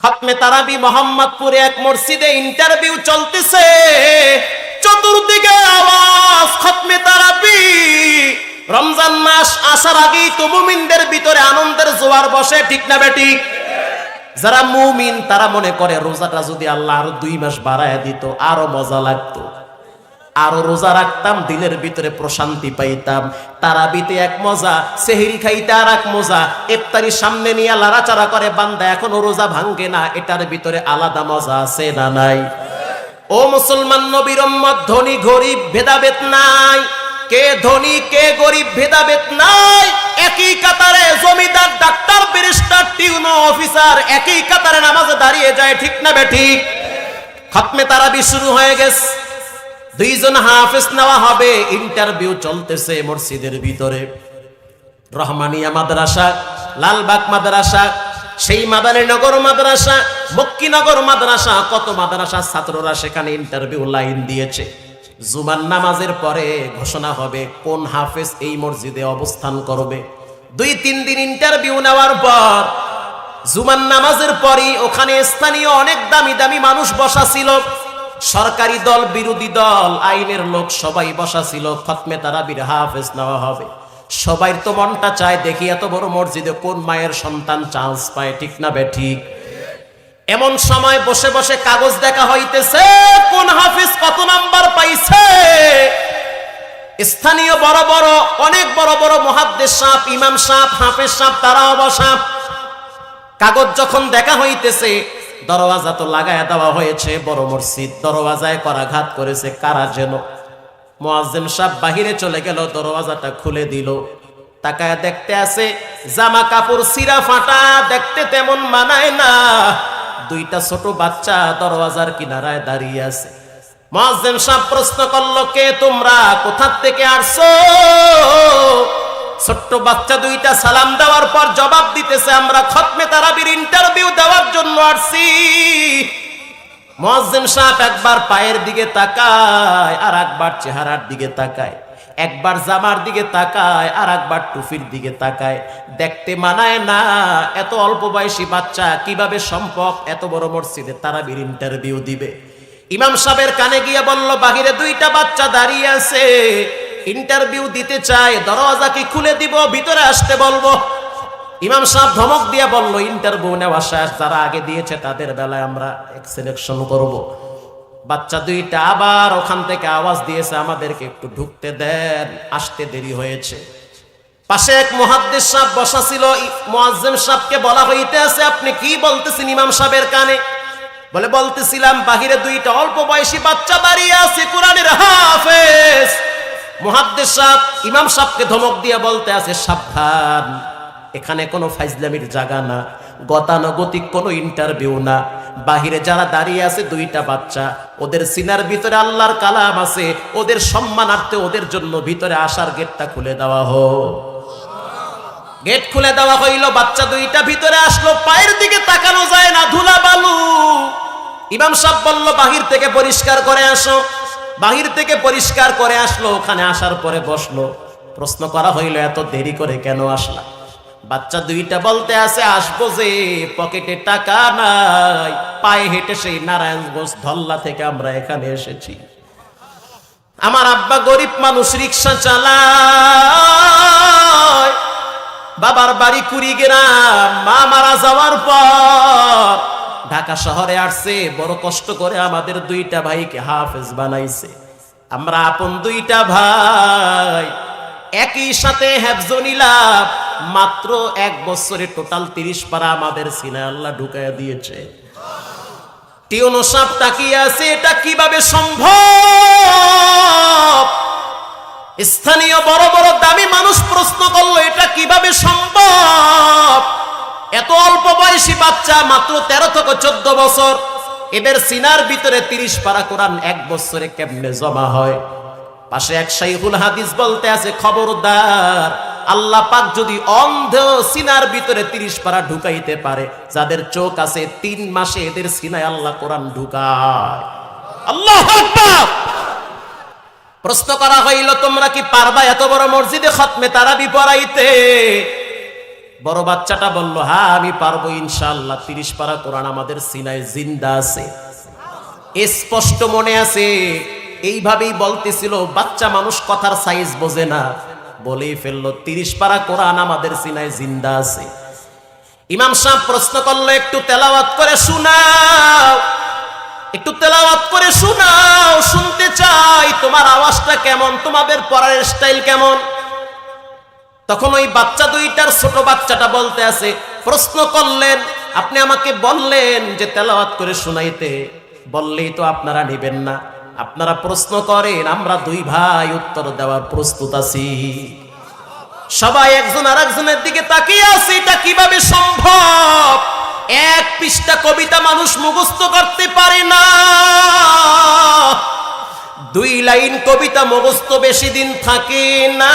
খতমে তারাবি মোহাম্মদপুরে এক মসজিদে ইন্টারভিউ চলতেছে, চতুর্দিকে আওয়াজ খতমে তারাবি। রমজান মাস আসার আগেই তো মুমিনদের ভিতরে আনন্দের জোয়ার বসে, ঠিক না বেঠিক? যারা মুমিন তারা মনে করে রোজাটা যদি আল্লাহ আরো 2 মাস বাড়ায় দিত আরো মজা লাগতো, আরো রোজা রাখতাম, দিলের ভিতরে প্রশান্তি পাইতাম। তারাবিতে এক মজা, সেহরি খাইতে আর এক মজা, ইফতারি সামনে নিয়ে লাড়াচাড়া করে বান্দা এখনো রোজা ভাঙ্গে না, এটার ভিতরে আলাদা মজা আছে না নাই? ও মুসলমান নবীর উম্মত, ধনী গরিব ভেদাভেদ নাই, কে ধনী কে গরিব ভেদাভেদ নাই। একই কাতারে জমিদার, ডাক্তার, ব্যারিস্টার, টিউনো, অফিসার একই কাতারে নামাজে দাঁড়িয়ে যায়, ঠিক না বেঠিক? খতমে তারাবি শুরু হয়ে গেছে, 2 জন হাফেজ নেওয়া হবে, ইন্টারভিউ চলতেছে মসজিদের ভিতরে। রহমানিয়া মাদ্রাসা, লালবাগ মাদ্রাসা, সেই মাদারীনগর মাদ্রাসা, মক্কিনগর মাদ্রাসা, কত মাদ্রাসার ছাত্ররা সেখানে ইন্টারভিউ লাইন দিয়েছে। জুমার নামাজের পরে ঘোষণা হবে কোন হাফেজ এই মসজিদে অবস্থান করবে। 2-3 দিন ইন্টারভিউ নেওয়ার পর জুমার নামাজের পরই ওখানে স্থানীয় অনেক দামি দামি মানুষ বসা ছিল, সরকারি দল, বিরোধী দল, আইনের লোক সবাই বসা ছিল। খতমে তারাবির হাফেজ নেওয়া হবে, সবাই তো মনটা চায় দেখি এত বড় মসজিদে কোন মায়ের সন্তান চান্স পায়, ঠিক না বেঠিক? এমন সময় বসে বসে কাগজ দেখা হইতেছে কোন হাফেজ কত নাম্বার পাইছে। স্থানীয় বড় বড়, অনেক বড় বড় মুহাদ্দিস সাহেব, ইমাম সাহেব, হাফেজ সাহেব তারাও বসা। কাগজ যখন দেখা হইতেছে, দরওয়াজা তো লাগায় দেওয়া হয়েছে, বড় মসজিদ, দরওয়াজায় করাঘাত করেছে কারা যেন। মুয়াজ্জিন সাহেব বাহিরে চলে গেল, দরওয়াজাটা খুলে দিল, তাকায় দেখতে আছে জামা কাপড় ছিঁড়া ফাটা, দেখতে তেমন মানায় না। 2টা ছোট বাচ্চা দরওয়াজার কিনারায় দাঁড়িয়ে আছে। মুয়াজ্জিন সাহেব প্রশ্ন করলো, কে তোমরা, কোথা থেকে আসছো? ছোট্ট বাচ্চা 2টা সালাম দেওয়ার পর জবাব দিতেছে, আমরা খতমে তারাবির ইন্টারভিউ দেওয়ার জন্য আসছি। মুয়াজ্জিন সাহেব একবার পায়ের দিকে তাকায়, আর একবার চেহারার দিকে তাকায়, একবার জামার দিকে তাকায়, আর একবার টুপির দিকে তাকায়। দেখতে মানায় না, এত অল্প বয়সী বাচ্চা কিভাবে সম্ভব এত বড় মসজিদে তারাবির ইন্টারভিউ দিবে? ইমাম সাহেবের কানে গিয়ে বলল, বাহিরে 2টা বাচ্চা দাঁড়িয়ে আছে, ইন্টারভিউ দিতে চায়, দরওয়াজা কি খুলে দিব, ভিতরে আসতে বলবো? ইমাম সাহেব ধমক দিয়ে বলল, ইন্টারভিউ নেওয়া শেষ, যারা আগে দিয়েছে তাদের বেলায় আমরা সিলেকশন করব। বাচ্চা 2টা আবার ওখান থেকে আওয়াজ দিয়েছে, আমাদেরকে একটু ঢুকতে দেন, আসতে দেরি হয়েছে। পাশে এক মুহাদ্দিস সাহেব বসা ছিল, মুয়াজ্জিন সাহেবকে বলা হইতে আছে, আপনি কি বলতেছেন ইমাম সাহেবের কানে? বলে, বলতেছিলাম বাহিরে 2টা অল্প বয়সী বাচ্চা দাঁড়িয়ে আছে, কোরআনের হাফেজ। মুহাদ্দিস সাহেব ইমাম সাহেবকে ধমক দিয়ে বলতে আছে, সাবধান, এখানে কোনো ফাইজলামির জায়গা না, গতানুগতিক কোনো ইন্টারভিউ না। বাহিরে যারা দাঁড়িয়ে আছে 2টা বাচ্চা, ওদের সিনার ভিতরে আল্লাহর কালাম আছে, ওদের সম্মানার্থে ওদের জন্য ভিতরে আসার গেটটা খুলে দেওয়া হোক। গেট খুলে দেওয়া হইল, বাচ্চা 2টা ভিতরে আসলো, পায়ের দিকে তাকানো যায় না, ধুলা বালু। ইমাম সাহেব বলল, বাহির থেকে পরিষ্কার করে আসো। বাহির থেকে পরিষ্কার করে আসলো, ওখানে আসার পরে বসলো। প্রশ্ন করা হইল, এত দেরি করে কেন আসলা? বাচ্চা 2টা বলতে আছে, আসবো যে, পকেটে টাকা নাই, পায়ে হেঁটে সেই নারায়ণগঞ্জ ধল্লা থেকে আমরা এখানে এসেছি। আমার আব্বা গরিব মানুষ, রিক্সা চালায়, বাবার বাড়ি কুড়িগ্রাম, মা মারা যাওয়ার পর ঢাকা শহরে আসছে, বড় কষ্ট করে আমাদের 2টা ভাইকে হাফেজ বানাইছে। আমরা আপন 2টা ভাই, একই সাথে হেফজ নিলাম, মাত্র 1 বছরে টোটাল 30 পারা আমাদের সিনায় আল্লাহ ঢুকাইয়া দিয়েছে। টিউনো সাহেব তাকিয়ে আছে, এটা কিভাবে সম্ভব? স্থানীয় বড় বড় দামি মানুষ প্রশ্ন করলো, এটা কিভাবে সম্ভব? এত অল্প বয়সী বাচ্চা, মাত্র 13 থেকে 14 বছর, এদের সিনার ভিতরে 30 পারা কোরআন 1 বছরে কেমনে জমা হয়? পাশে এক শাইখুল হাদিস বলতে আছে, খবরদার, আল্লাহ পাক যদি অন্ধ সিনার ভিতরে 30 পারা ঢুকাইতে পারে, যাদের চোখ আছে 3 মাসে এদের সিনায় আল্লাহ কোরআন ঢুকায়। আল্লাহু আকবার। প্রশ্ন করা হইল, তোমরা কি পারবা এত বড় মসজিদে খতমে তারাবি পড়াইতে? বড় বাচ্চাটা বলল, হ্যাঁ আমি পারবো ইনশাআল্লাহ। 30 পারা কোরআন আমাদের সিনায় জিন্দা আছে, স্পষ্ট মনে আছে। এইভাবেই বলতেছিল, বাচ্চা মানুষ কথার সাইজ বোঝে না, বলেই ফেললো 30 পারা কোরআন আমাদের সিনায় জিন্দা আছে। ইমাম সাহেব প্রশ্ন করলো, একটু তেলাওয়াত করে শোনাও, একটু তেলাওয়াত করে শোনাও, শুনতে চাই তোমার আওয়াজটা কেমন, তোমাদের পড়ার স্টাইল কেমন। তখন ওই বাচ্চা দুইটার ছোট বাচ্চাটা বলতে আছে, প্রশ্ন করলেন, আপনি আমাকে বললেন যে তেলাওয়াত করে শোনাইতে, বললেই তো আপনারা নেবেন না, আপনারা প্রশ্ন করেন, আমরা দুই ভাই উত্তর দেওয়ার প্রস্তুত আছি। সবাই একজন আর একজনের দিকে তাকিয়ে আছে, এটা কিভাবে সম্ভব? এক পৃষ্ঠা কবিতা মানুষ মুখস্থ করতে পারে না, 2 লাইন কবিতা মুখস্থ বেশি দিন থাকে না।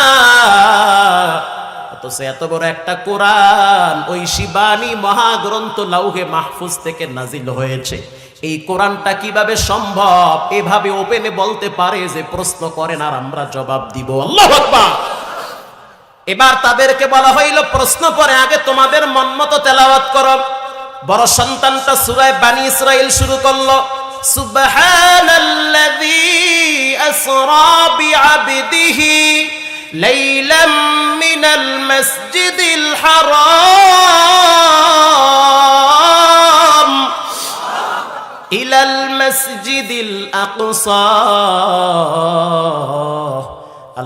অথচ এত বড় একটা কোরআন, ওই শিবানী মহাগ্রন্থ লাউহে মাহফুজ থেকে নাজিল হয়েছে। এই কোরআনটা কিভাবে সম্ভব এভাবে ওপেনে বলতে পারে যে প্রশ্ন করেন আর আমরা জবাব দিব? আল্লাহু আকবার। এবার তাদেরকে বলা হইল, প্রশ্ন করে আগে তোমাদের মন মতো তেলাওয়াত করো। বড় সন্তানটা সূরা বানী ইসরাইল শুরু করলো, সুবহানাল্লাযী আসরা বিআবদিহি লাইলাম মিনাল মাসজিদিল হারাম ইলাল মাসজিদিল আকসা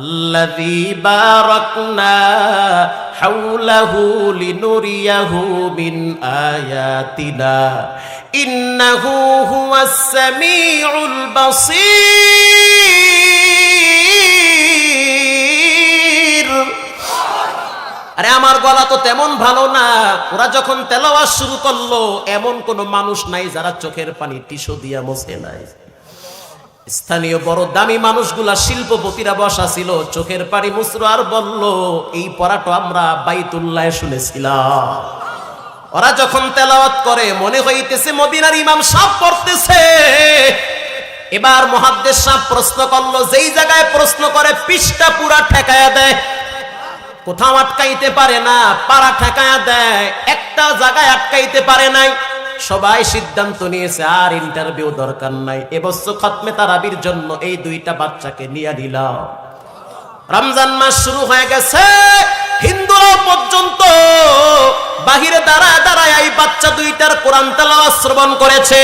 الذي باركنا حوله لنريه من آياتنا إنه هو السميع البصير। আরে আমার গলা তো তেমন ভালো না। ওরা যখন তেলাওয়াত শুরু করলো, এমন কোন মানুষ নাই যারা চোখের পানি টিস্যু দিয়া মুছে নাই। স্থানীয় বড় দামি মানুষগুলা শিল্পপতিরা বসা ছিল, চোখের পানি মুছলো আর বলল, এই পড়াটা আমরা বাইতুল্লাহ শুনেছিলাম। ওরা যখন তেলাওয়াত করে মনে হইতেছে মদিনার ইমাম সাহেব পড়তেছে। এবার মুহাদ্দিস সাহেব প্রশ্ন করলো, যেই জায়গায় প্রশ্ন করে পৃষ্ঠা পুরা ঠেকায়া দেয়, কোথাও আটকাইতে পারে না, পারা ঠেকায়া দেয়, একটা জায়গায় আটকাইতে পারে নাই। সবাই সিদ্ধান্ত নিয়েছে আর ইন্টারভিউ দরকার নাই, এবছর খতমে তারাবির জন্য এই 2টা বাচ্চাকে নিয়ে নিলাম। রমজান মাস শুরু হয়ে গেছে, হিন্দুরা পর্যন্ত বাহিরে দাঁড়ায় দাঁড়ায় এই বাচ্চা 2টার কোরআন তেলাওয়াত শ্রবণ করেছে।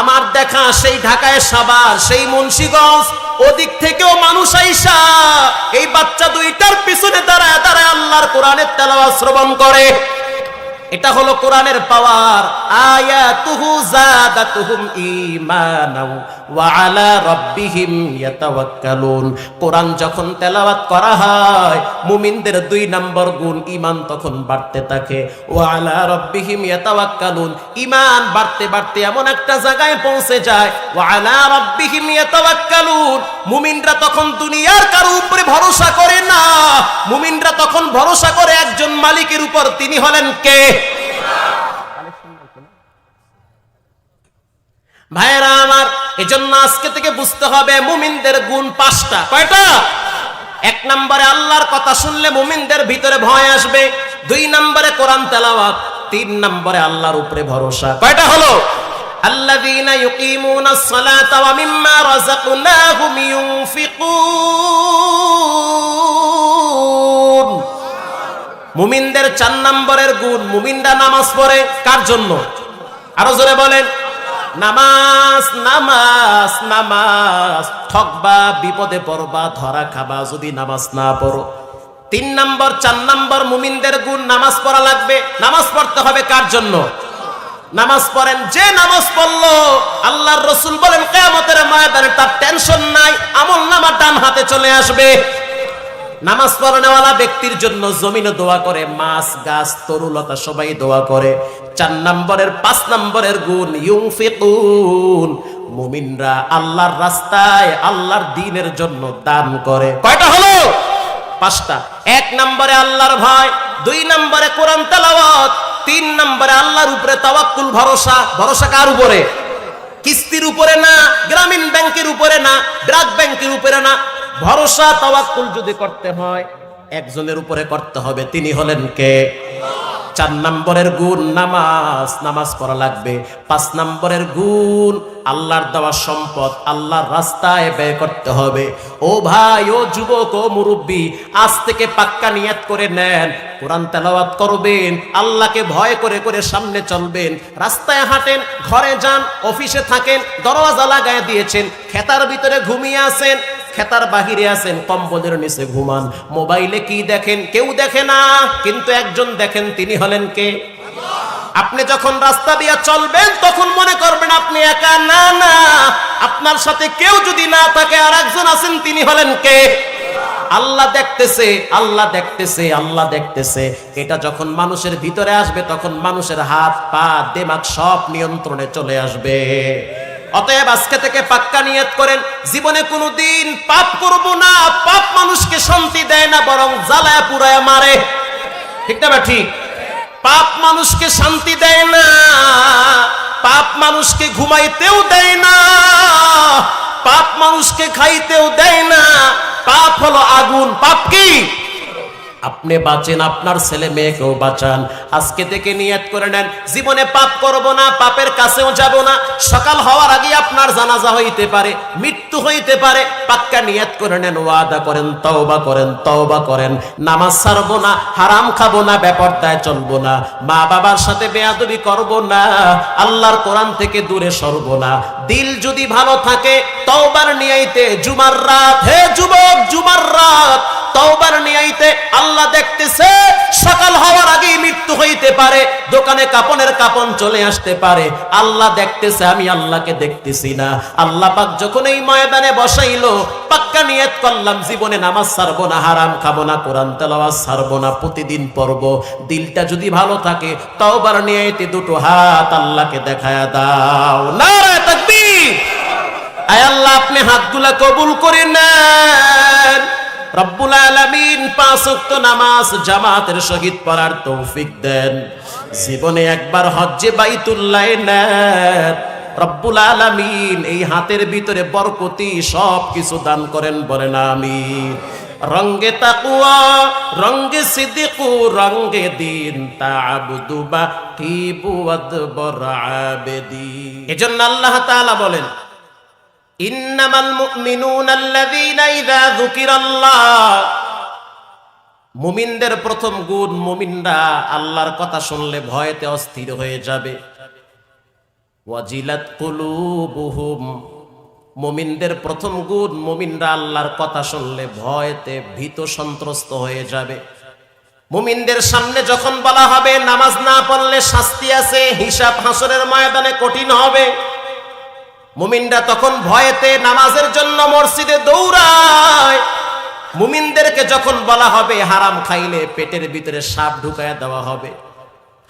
আমার দেখা সেই ঢাকায় সাভার, সেই মুন্সিগঞ্জ, ওদিক থেকেও মানুষ আইসা এই বাচ্চা 2টার পিছনে দাঁড়ায় দাঁড়ায় আল্লাহর কোরআনের তেলাওয়াত শ্রবণ করে। এটা হলো কোরআনের পাওয়ার। আয়াতুহু যাদাতুহুম ঈমানাও ওয়া আলা রাব্বিহিম ইয়াতাওয়াক্কালুন। কোরআন যখন তেলাওয়াত করা হয়, মুমিনদের 2 নম্বর গুণ, ঈমান তখন বাড়তে থাকে। ওয়া আলা রাব্বিহিম ইয়াতাওয়াক্কালুন, ঈমান বাড়তে বাড়তে এমন একটা জায়গায় পৌঁছে যায়, ওয়া আলা রাব্বিহিম ইয়াতাওয়াক্কালুন, মুমিনরা তখন দুনিয়ার কারো উপরে ভরসা করে না, মুমিনরা তখন ভরসা করে একজন মালিকের উপর, তিনি হলেন কে? ভাইরা আমার, এজন্য আজকে থেকে বুঝতে হবে মুমিনদের গুণ 5টা। কয়টা? 1 নম্বরে আল্লাহর কথা শুনলে মুমিনদের ভিতরে ভয় আসবে, 2 নম্বরে কোরআন তেলাওয়াত, 3 নম্বরে আল্লাহর উপরে ভরসা। কয়টা হলো? আল্লাযীনা ইউকিমুনাস সালাতা ওয়া মিম্মা রাযাকনাহুম ইউনফিকুন। মুমিনদের 4 নম্বরের গুণ, মুমিনরা নামাজ পড়ে। কার জন্য? আরো জোরে বলেন, নামাজ নামাজ নামাজ। ঠকবা, বিপদে পড়বা, ধরা খাবা যদি নামাজ না পড়ো। 3 নম্বর 4 নম্বর মুমিনদের গুণ, নামাজ পড়া লাগবে। নামাজ পড়তে হবে কার জন্য? নামাজ পড়েন, যে নামাজ পড়লো আল্লাহর রাসূল বলেন কিয়ামতের ময়দানে তার টেনশন নাই, আমলনামা ডান হাতে চলে আসবে। নামাজ পড়ানোওয়ালা ব্যক্তির জন্য জমিনে দোয়া করে, মাছ গাছ তরুলতা সবাই দোয়া করে। 4 নম্বরের 5 নম্বরের গুণ, ইউনফিকুন, মুমিনরা আল্লাহর রাস্তায় আল্লাহর দ্বীনের জন্য দান করে। কয়টা হলো? 5টা। 1 নম্বরে আল্লাহর ভয়, 2 নম্বরে কোরআন তেলাওয়াত, 3 নম্বরে আল্লাহর উপরে তাওয়াক্কুল, ভরসা। ভরসা কার উপরে? কিস্তির উপরে না, গ্রামীণ ব্যাংকের উপরে না, ব্র্যাক ব্যাংকের উপরে না। ভরসা তাওয়াক্কুল যদি করতে হয়, একজনের উপরে করতে হবে, তিনি হলেন কে? 4 নম্বরের গুণ নামাজ, নামাজ পড়া লাগবে। 5 নম্বরের গুণ আল্লাহর দেওয়া সম্পদ আল্লাহর রাস্তায় ব্যয় করতে হবে। ও ভাই, ও যুবক, ও মুরব্বী, আজ থেকে পাক্কা নিয়ত করে নেন, কোরআন তেলাওয়াত করবেন, আল্লাহকে ভয় করে করে সামনে চলবেন। রাস্তায় হাঁটেন, ঘরে যান, অফিসে থাকেন, দরওয়াজা লাগায় দিয়েছেন, খেতার ভিতরে ঘুমিয়ে আছেন, খেতার বাহিরে আছেন, কম্বলের নিচে ঘুমান, মোবাইলে কি দেখেন কেউ দেখে না, কিন্তু একজন দেখেন, তিনি হলেন কে? আপনি যখন রাস্তা দিয়ে চলবেন তখন মনে করবেন আপনি একা, না না, আপনার সাথে কেউ যদি না থাকে আর একজন আছেন, তিনি হলেন কে? আল্লাহ দেখতেছে, আল্লাহ দেখতেছে, আল্লাহ দেখতেছে। এটা যখন মানুষের ভিতরে আসবে তখন মানুষের হাত পা দিমাগ সব নিয়ন্ত্রণে চলে আসবে। অতএব আজকে থেকে পাক্কা নিয়ত করেন, জীবনে কোনোদিন পাপ করব না। পাপ মানুষকে শান্তি দেয় না, বরং জ্বালায় পুরায় মারে। ঠিক না? ঠিক। পাপ মানুষকে শান্তি দেয় না, পাপ মানুষকে ঘুমাইতেও দেয় না, পাপ মানুষকে খাইতেও দেয় না। পাপ হলো আগুন। পাপ কি? আপনি বাঁচেন, আপনার ছেলে মেয়েকেও বাঁচান। আজকে থেকে নিয়ত করে নেন, জীবনে পাপ করব না, পাপের কাছেও যাব না। সকাল হওয়ার আগে আপনার জানাজা হইতে পারে, মৃত্যু হইতে পারে। পাক্কা নিয়ত করে নেন, ওয়াদা করেন, তওবা করেন, তওবা করেন। নামাজ ছাড়বো না, হারাম খাবো না, বেপরদায় চলবো না, মা বাবার সাথে বেয়াদবি করব না, আল্লাহর কোরআন থেকে দূরে সরবো না। দিল যদি ভালো থাকে, তওবার নিয়াইতে জুমার রাত, হে যুবক, জুমার রাত তওবার নিয়াইতে আল্লাহ দেখতেছে। সকাল হওয়ার আগেই মৃত্যু হইতে পারে, দোকানে কাপনের কাপন চলে আসতে পারে, আল্লাহ দেখতেছে, আমি আল্লাহকে দেখতেছি না। আল্লাহ পাক যখন এই ময়দানে বসাইলো, পাক্কা নিয়ত করলাম জীবনে নামাজ ছাড়বো না, হারাম খাবো না, কোরআন তেলাওয়াত ছাড়বো না, প্রতিদিন পড়বো। দিলটা যদি ভালো থাকে, তওবার নিয়াইতে দুটো হাত আল্লাহকে দেখায়া দাও। নারে তাকবীর! আয় আল্লাহ, আপনি হাতগুলা কবুল করে নেন। রব্বুল আলামিন 5 ওয়াক্ত নামাজ জামাতের সহিত পড়ার তৌফিক দেন। জীবনে একবার হজ্জে বাইতুল্লাহ নেন। রব্বুল আলামিন এই হাতের ভিতরে বরকতি সব কিছু দান করেন, বলেন আমিন। রঙ্গে তাকওয়া, রঙ্গে সিদ্দিকু, রঙ্গে দিন, তা'বুদু বাকিবু ওয়াদবর আবেদি। এজন্য আল্লাহ তাআলা বলেন, ইন্নামাল মুমিনুনা আল্লাযীনা ইযা যুকিরাল্লাহ। মুমিনদের প্রথম গুণ, মুমিনরা আল্লাহর কথা শুনলে ভয়তে অস্থির হয়ে যাবে। ওয়াজিলাত কুলুবুহুম। মুমিনদের প্রথম গুণ, মুমিনরা আল্লাহর কথা শুনলে ভয়তে ভীত সন্ত্রস্ত হয়ে যাবে। মুমিনদের সামনে যখন বলা হবে নামাজ না পড়লে শাস্তি আছে, হিসাব হাসরের ময়দানে কঠিন হবে, মুমিনরা তখন ভয়েতে নামাজের জন্য মসজিদে দৌড়ায়। মুমিনদেরকে যখন বলা হবে হারাম খাইলে পেটের ভিতরে সাপ ঢুকায় দেওয়া হবে,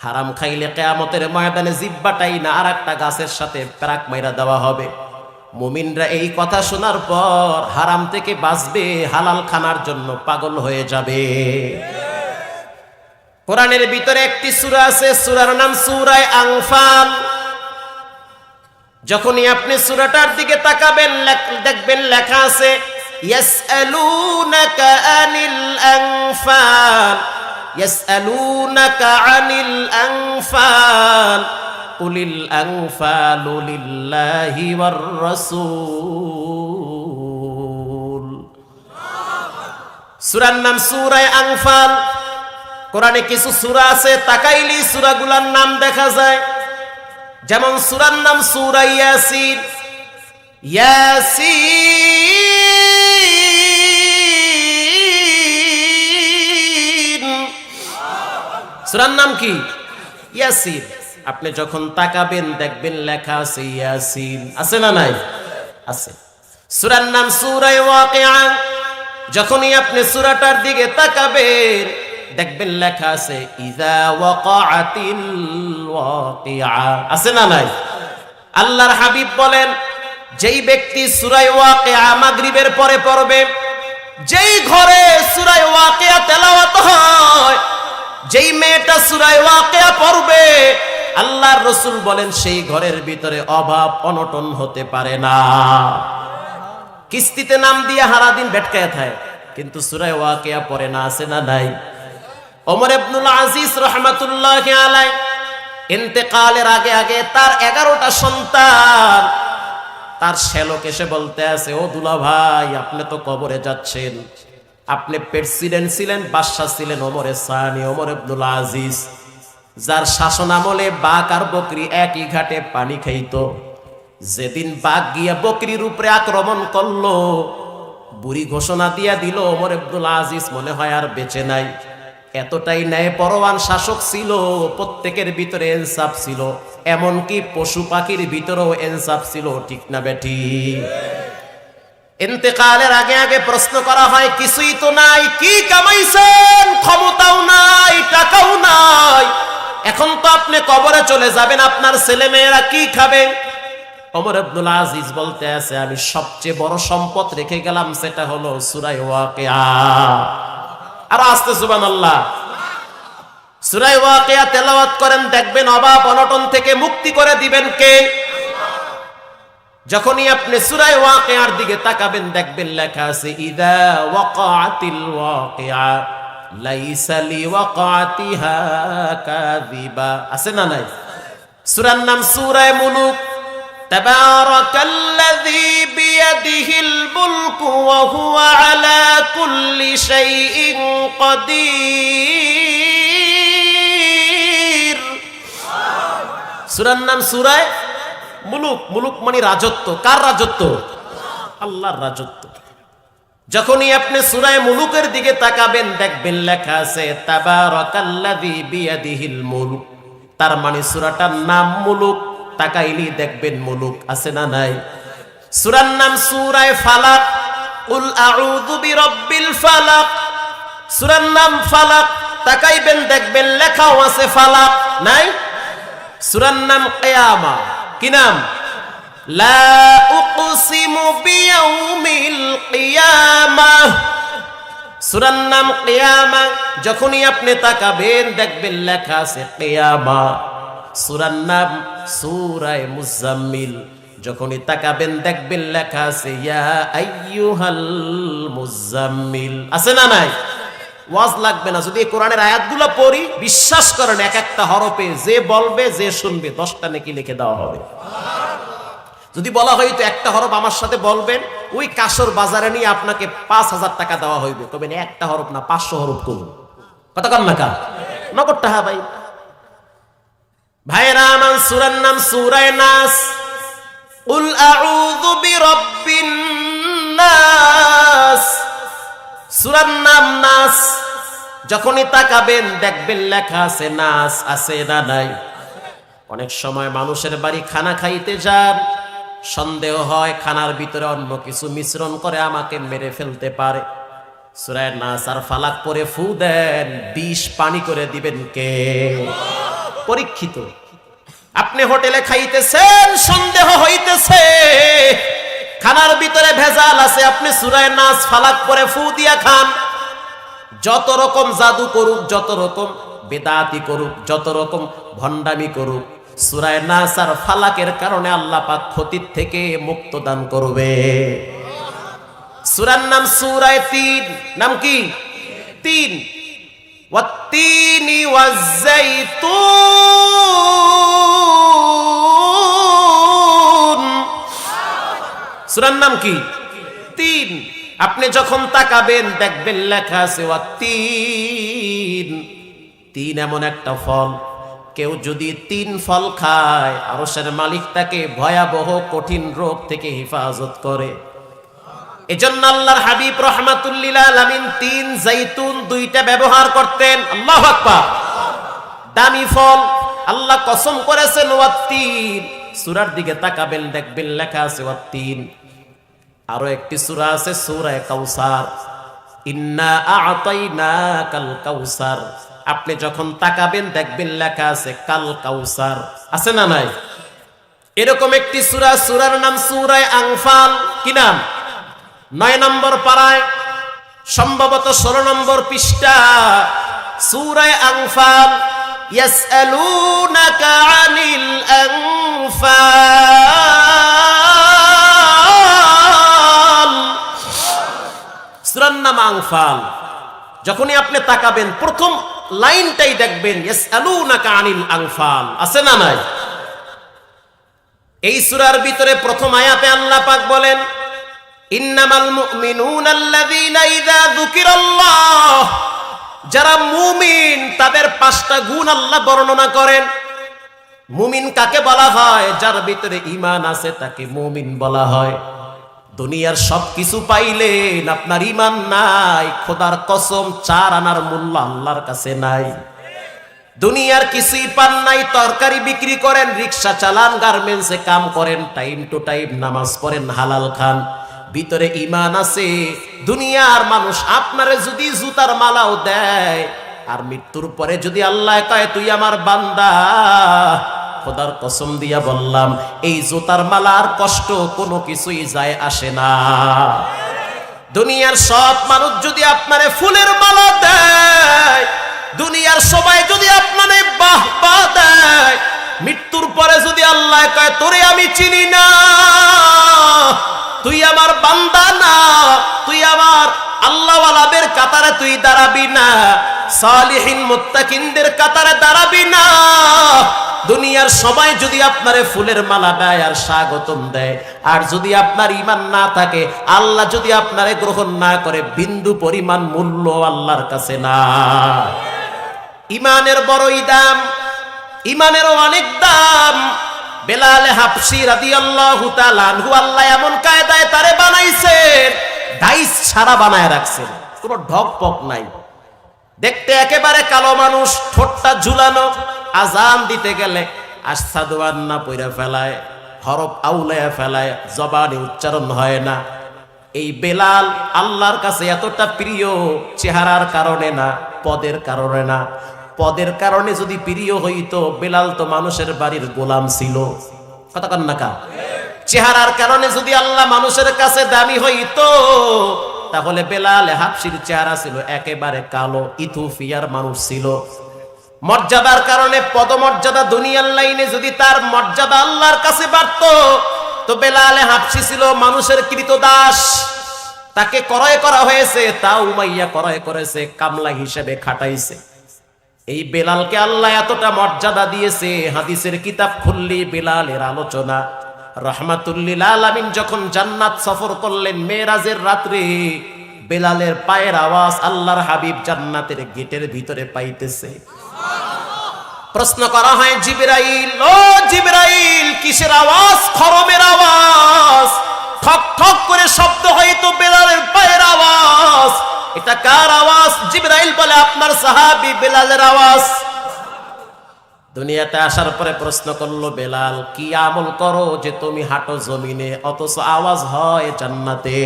হারাম খাইলে কিয়ামতের ময়দানে জিহ্বাটাই না আর একটা গাছের সাথে প্যারাক মাইরা দেওয়া হবে, মুমিনরা এই কথা শোনার পর হারাম থেকে বাঁচবে, হালাল খানার জন্য পাগল হয়ে যাবে। কোরআনের ভিতরে একটি সূরা আছে, সূরার নাম সূরা আনফাল। যখনই আপনি সূরাটার দিকে তাকাবেন, দেখবেন লেখা আছে ইয়াসআলুনাকা আনিল আনফাল, ইয়াসআলুনাকা আনিল আনফাল, কুলিল আনফালু লিল্লাহি ওয়ার রাসূল। সূরার নাম সূরা আনফাল। কোরআনে কিছু সূরা আছে, তাকাইলি সূরাগুলোর নাম দেখা যায়। যেমন সূরার নাম সূরা ইয়াসিন। ইয়াসিন সূরার নাম কি? ইয়াসিন। আপনি যখন তাকাবেন দেখবেন লেখা আছে ইয়াসিন। আছে না নাই? আছে। সূরার নাম সূরা ওয়াকিয়া। যখনই আপনি সূরাটার দিকে তাকাবেন দেখবেন লেখা আছে ইযা ওয়াকাআতিল ওয়াকিয়া। আছে না নাই? আল্লাহর হাবিব বলেন, যেই ব্যক্তি সূরা ওয়াকিয়া মাগরিবের পরে পড়বে, যেই ঘরে সূরা ওয়াকিয়া তেলাওয়াত হয়, যেই মেয়েটা সূরা ওয়াকিয়া পড়বে, আল্লাহর রাসূল বলেন সেই ঘরের ভিতরে অভাব অনটন হতে পারে না। কিস্তিতে নাম দিয়ে সারা দিন ভেটকায় থাকে, কিন্তু সূরা ওয়াকিয়া পড়ে না, আছে না নাই? ওমর ইবনুল আজিজ রাহমাতুল্লাহি আলাইহি ইন্তেকালের আগে আগে তার 11টা সন্তান তার শ্যালক এসে বলতে আছে, ও দুলা ভাই, আপনি তো কবরে যাচ্ছেন, আপনি প্রেসিডেন্ট ছিলেন, বাদশা ছিলেন ওমরে সানি, ওমর ইবনুল আজিজ, যার শাসন আমলে বাঘ আর বকরি একই ঘাটে পানি খাইতো। যেদিন বাঘ গিয়া বকরির উপরে আক্রমণ করলো, বুড়ি ঘোষণা দিয়া দিল ওমর ইবনুল আজিজ মনে হয় আর বেঁচে নাই। এতটাই ন্যায় পরওয়ান শাসক ছিল, প্রত্যেকের ভিতরে ইনসাফ ছিল, এমনকি পশু পাখির ভিতরেও ইনসাফ ছিল। ঠিক না বেঠি? ইন্তেকালের আগে আগে প্রশ্ন করা হয়, কিছুই তো নাই, কি কামাইছেন? ক্ষমতাও নাই, টাকাও নাই, এখন তো আপনি কবরে চলে যাবেন, আপনার ছেলে মেয়েরা কি খাবে? ওমর ইবনুল আজিজ বলতে আছে, আমি সবচেয়ে বড় সম্পদ রেখে গেলাম, সেটা হলো সূরা ওয়াকিয়া। আর আস্তে সুবহানাল্লাহ। সূরা ওয়াকিয়া তেলাওয়াত করেন, দেখবেন অভাব অনটন থেকে মুক্তি করে দিবেন কে? যখনই আপনি সূরা ওয়াকিয়ার দিকে তাকাবেন, দেখবেন লেখা আছে, ইযা ওয়াকাতিল ওয়াকিয়া লাইসা লিওয়াকাতিহা কাযিবা। আছে না নাই? সূরার নাম সূরা মুলুক। তাবারাকাল্লাযী বিয়াদিহিল মুলকু ওয়া হুয়া আলা কুল্লি শাইইন কাদির। সূরার নাম সূরা মুলুক। মুলুক মানে রাজত্ব। কার রাজত্ব? আল্লাহর রাজত্ব। যখনই আপনি সূরা মুলুকের দিকে তাকাবেন, দেখবেন লেখা আছে তাবারাকাল্লাযী বিয়াদিহিল মুলক। তার মানে সূরাটার নাম মুলুক। তাকাইলি দেখবেন মুলুক। আছে না নাই? সূরার নাম সূরা ফালাক। কুল আউযু বিরাব্বিল ফালাক। সূরার নাম ফালাক। তাকাইবেন দেখবেন লেখাও আছে ফালাক। নাই? সূরার নাম কিয়ামা। কি নাম? লা উকসিমু বিয়াউমিল কিয়ামাহ। সূরার নাম কিয়ামা। যখনই আপনি তাকাবেন দেখবেন লেখা আছে কিয়ামা। সূরার নাম সূরা মুজাম্মিল। যখনই তাকাবেন দেখবেন লেখা আছে ইয়া আইয়ুহাল মুজাম্মিল। আছে না নাই? ওয়াজ লাগবে না, যদি কোরআনের আয়াতগুলো পড়ি, বিশ্বাস করেন এক একটা হরফে যে বলবে যে শুনবে 10টা নেকি লিখে দেওয়া হবে। যদি বলা হয়তো একটা হরফ আমার সাথে বলবেন, ওই কাসর বাজারে নিয়ে আপনাকে 5000 টাকা দেওয়া হইবে, কবেন একটা হরফ না 500 হরফ করুন। কথা কন না কা? নগদ টাকা ভাই। ভাইরা আমার, সূরার নাম সূরা নাস। কুল আউযু বিরাব্বিন নাস। সূরার নাম নাস। যখনই তাকাবেন দেখবেন লেখা আছে নাস। আছে না নাই? অনেক সময় মানুষের বাড়ি খানা খাইতে যান, সন্দেহ হয় খানার ভিতরে অন্য কিছু মিশ্রণ করে আমাকে মেরে ফেলতে পারে। সূরা নাস আর ফালাক পরে ফু দেন, বিষ পানি করে দিবেন কে? পরীক্ষিত। আপনি হোটেলে খাইতেছেন, সন্দেহ হইতেছে খানার ভিতরে ভেজাল আছে, আপনি সূরা নাস ফালাক পরে ফু দিয়া খান। যত রকম জাদু করুক, যত রকম বেদাতি করুক, যত রকম ভণ্ডামি করুক, সূরা নাস আর ফালাকের কারণে আল্লাহ পাক ক্ষতির থেকে মুক্ত দান করবে। সূরার নাম সূরা ৩। নাম কি? ৩। ওয়াত-তিনি ওয়াজ-যাইতুন। সূরার নাম কি? ৩। আপনি যখন তাকাবেন দেখবেন লেখা আছে ওয়াত-তিন। ৩ এমন একটা ফল, কেউ যদি ৩ ফল খায়, আরশের মালিক তাকে ভয়াবহ কঠিন রোগ থেকে হেফাজত করে। এজন্য আল্লাহর হাবিব রাহমাতুল লিল আলামিন ৩ জাইতুন ২টা ব্যবহার করতেন। আল্লাহু আকবার। দামি ফল, আল্লাহ কসম করেছেন ওয়াত-তিন। সূরার দিকে তাকাবেন দেখবেন লেখা আছে ওয়াত-তিন। আরো একটি সূরা আছে সূরা কাউসার। ইন্না আ'তাইনাকাল কাউসার। আপনি যখন তাকাবেন দেখবেন লেখা আছে কাল কাউসার। আছে না নাই? এরকম একটি সূরা, সূরার নাম সূরা আনফাল। কি নাম? 9 নম্বর পারায়, সম্ভবত 16 নম্বর পৃষ্ঠা, সূরা আনফাল। ইয়াসআলুনাকা আনিল আনফাল। সূরার নাম আনফাল। যখনই আপনি তাকাবেন প্রথম লাইনটাই দেখবেন ইয়াসআলুনাকা আনিল আনফাল, আছে না নাই? এই সূরার ভিতরে প্রথম আয়াতে আল্লাহ পাক বলেন ইন্নামাল মুমিনুনা আল্লাযীনা ইযা যুকিরাল্লাহ, যারা মুমিন তাদের 5টা গুণ আল্লাহ বর্ণনা করেন। মুমিন কাকে বলা হয়? যার ভিতরে ঈমান আছে তাকে মুমিন বলা হয়। দুনিয়ার সবকিছু পাইলেন আপনার ঈমান নাই, খোদার কসম 4 আনার মূল্য আল্লাহর কাছে নাই। দুনিয়ার কিছুই পান নাই, তরকারি বিক্রি করেন, রিকশা চালান, গার্মেন্টসে কাম করেন, টাইম টু টাইম নামাজ পড়েন, হালাল খান, ভিতরে ঈমান আছে। দুনিয়ার মানুষ আপনারে যদি জুতার মালাও দেয় আর মৃত্যুর পরে যদি আল্লাহ কয় তুই আমার বান্দা, খোদার কসম দিয়া বললাম এই জুতার মালার কষ্ট কোনো কিছুই যায় আসে না। দুনিয়ার সব মানুষ যদি আপনারে ফুলের মালা দেয়, দুনিয়ার সবাই যদি আপনারে বাহবা দেয়, মৃত্যুর পরে যদি আল্লাহ কয় তোরে আমি চিনি না, তুই আমার বান্দা না, তুই আমার আল্লাহওয়ালাদের কাতারে তুই দাঁড়াবি না, সালিহিন মুত্তাকিনদের কাতারে দাঁড়াবি না, দুনিয়ার সবাই যদি আপনারে ফুলের মালা দেয় আর স্বাগতম দেয়, আর যদি আপনার ঈমান না থাকে, আল্লাহ যদি আপনারে গ্রহণ না করে, বিন্দু পরিমাণ মূল্য আল্লাহর কাছে না। ঈমানের বড়ই দাম, ঈমানেরও অনেক দাম। বেলাল হাবশী রাদিয়াল্লাহু তাআলা আনহু আল্লাহ এমন কায়দায় তারে বানাইছেন, ডাইস ছাড়া বানায় রাখছেন, কোনো ঢক পক নাই। দেখতে একেবারে কালো মানুষ, ঠোঁটটা ঝুলানো, আজান দিতে গেলে আশহাদু আন্না পয়রা ফেলায়, হরফ আউলায়া ফেলায়, জবানে উচ্চারণ হয় না। এই বেলাল আল্লাহর কাছে এতটা প্রিয় চেহারার কারণে না, পদের কারণে না। পদের কারণে যদি প্রিয় হইতো, বেলাল তো মানুষের বাড়ির গোলাম ছিল, কথা কন না কা? চেহারার কারণে যদি আল্লাহ মানুষের কাছে দামি হইতো, তাহলে বেলাল হাবশীর চেহারা ছিল একেবারে কালো, ইথিওপিয়ার মানুষ ছিল। মর্যাদার কারণে, পদমর্যাদা দুনিয়ার লাইনে যদি তার মর্যাদা আল্লাহর কাছে বাড়তো, তো বেলাল হাবশী ছিল মানুষের কৃতদাস। তাকে ক্রয় করা হয়েছে, তা উমাইয়া ক্রয় করেছে, কামলা হিসেবে খাটাইছে। এই বেলালকে আল্লাহ এতটা মর্যাদা দিয়েছে, হাদিসের কিতাব খুললি বেলালের আলোচনা। রাহমাতুল লিল আলামিন যখন জান্নাত সফর করলেন মেরাজের রাত্রে, বেলালের পায়ের আওয়াজ আল্লাহর হাবিব জান্নাতের গেটের ভিতরে পাইতেছে। প্রশ্ন করা হয় জিবরাইল, ও জিবরাইল কিসের আওয়াজ? খরমের আওয়াজ, ঠক ঠক করে শব্দ হয়তো বেলালের পায়ের আওয়াজ। এটা কার আওয়াজ? জিবরাইল বলে আপনার সাহাবী বেলালের আওয়াজ। দুনিয়াতে আসার পরে প্রশ্ন করলো, বেলাল কি আমল করো যে তুমি হাঁটো জমিনে অথচ আওয়াজ হয় জান্নাতে?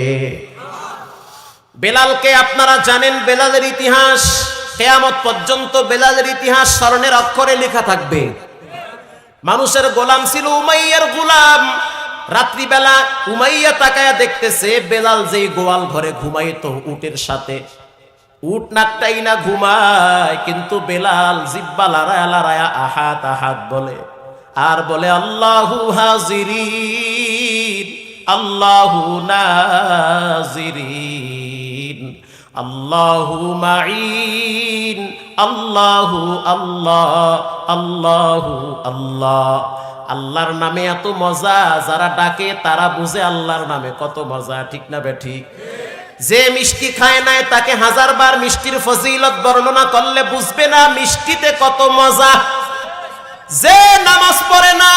বেলালকে আপনারা জানেন, বেলালের ইতিহাস কিয়ামত পর্যন্ত বেলালের ইতিহাস স্মরণের অক্ষরে লেখা থাকবে। মানুষের গোলাম ছিল, উমাইয়ার গোলাম। রাত্রিবেলা উমাইয়া তাকায়া দেখতেছে বেলাল যেই গোয়াল ঘরে ঘুমাইতো উটের সাথে, উট নাকটাই না ঘুমায়, কিন্তু বেলাল জিব্বা লড়ায়া লড়ায়া আহাত আহাত বলে, আর বলে আল্লাহু হাজিরিন আল্লাহু নাজিরিন আল্লাহু মাঈন আল্লাহু আল্লাহ আল্লাহু আল্লাহ। আল্লাহর নামে এত মজা, যারা ডাকে তারা বুঝে আল্লাহর নামে কত মজা, ঠিক না বেঠিক? যে মিষ্টি খায় নাই তাকে 1000 বার মিষ্টির ফজিলত বর্ণনা করলে বুঝবে না মিষ্টিতে কত মজা। যে নামাজ পড়ে না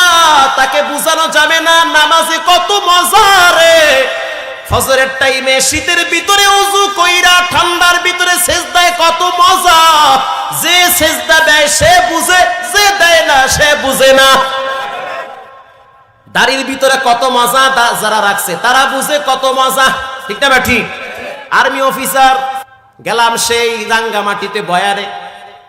তাকে বুঝানো যাবে না নামাজে কত মজা রে। ফজরের টাইমে শীতের ভিতরে ওযু কইরা ঠান্ডার ভিতরে সেজদায় কত মজা। যে সেজদা দেয় সে বুঝে, যে দেয় না সে বুঝে না। দাড়ির ভিতরে কত মজা, যারা রাখছে তারা বুঝে কত মজা, ঠিক না ঠিক? আর্মি অফিসার গেলাম সেই রাঙ্গামাটিতে বয়ানে,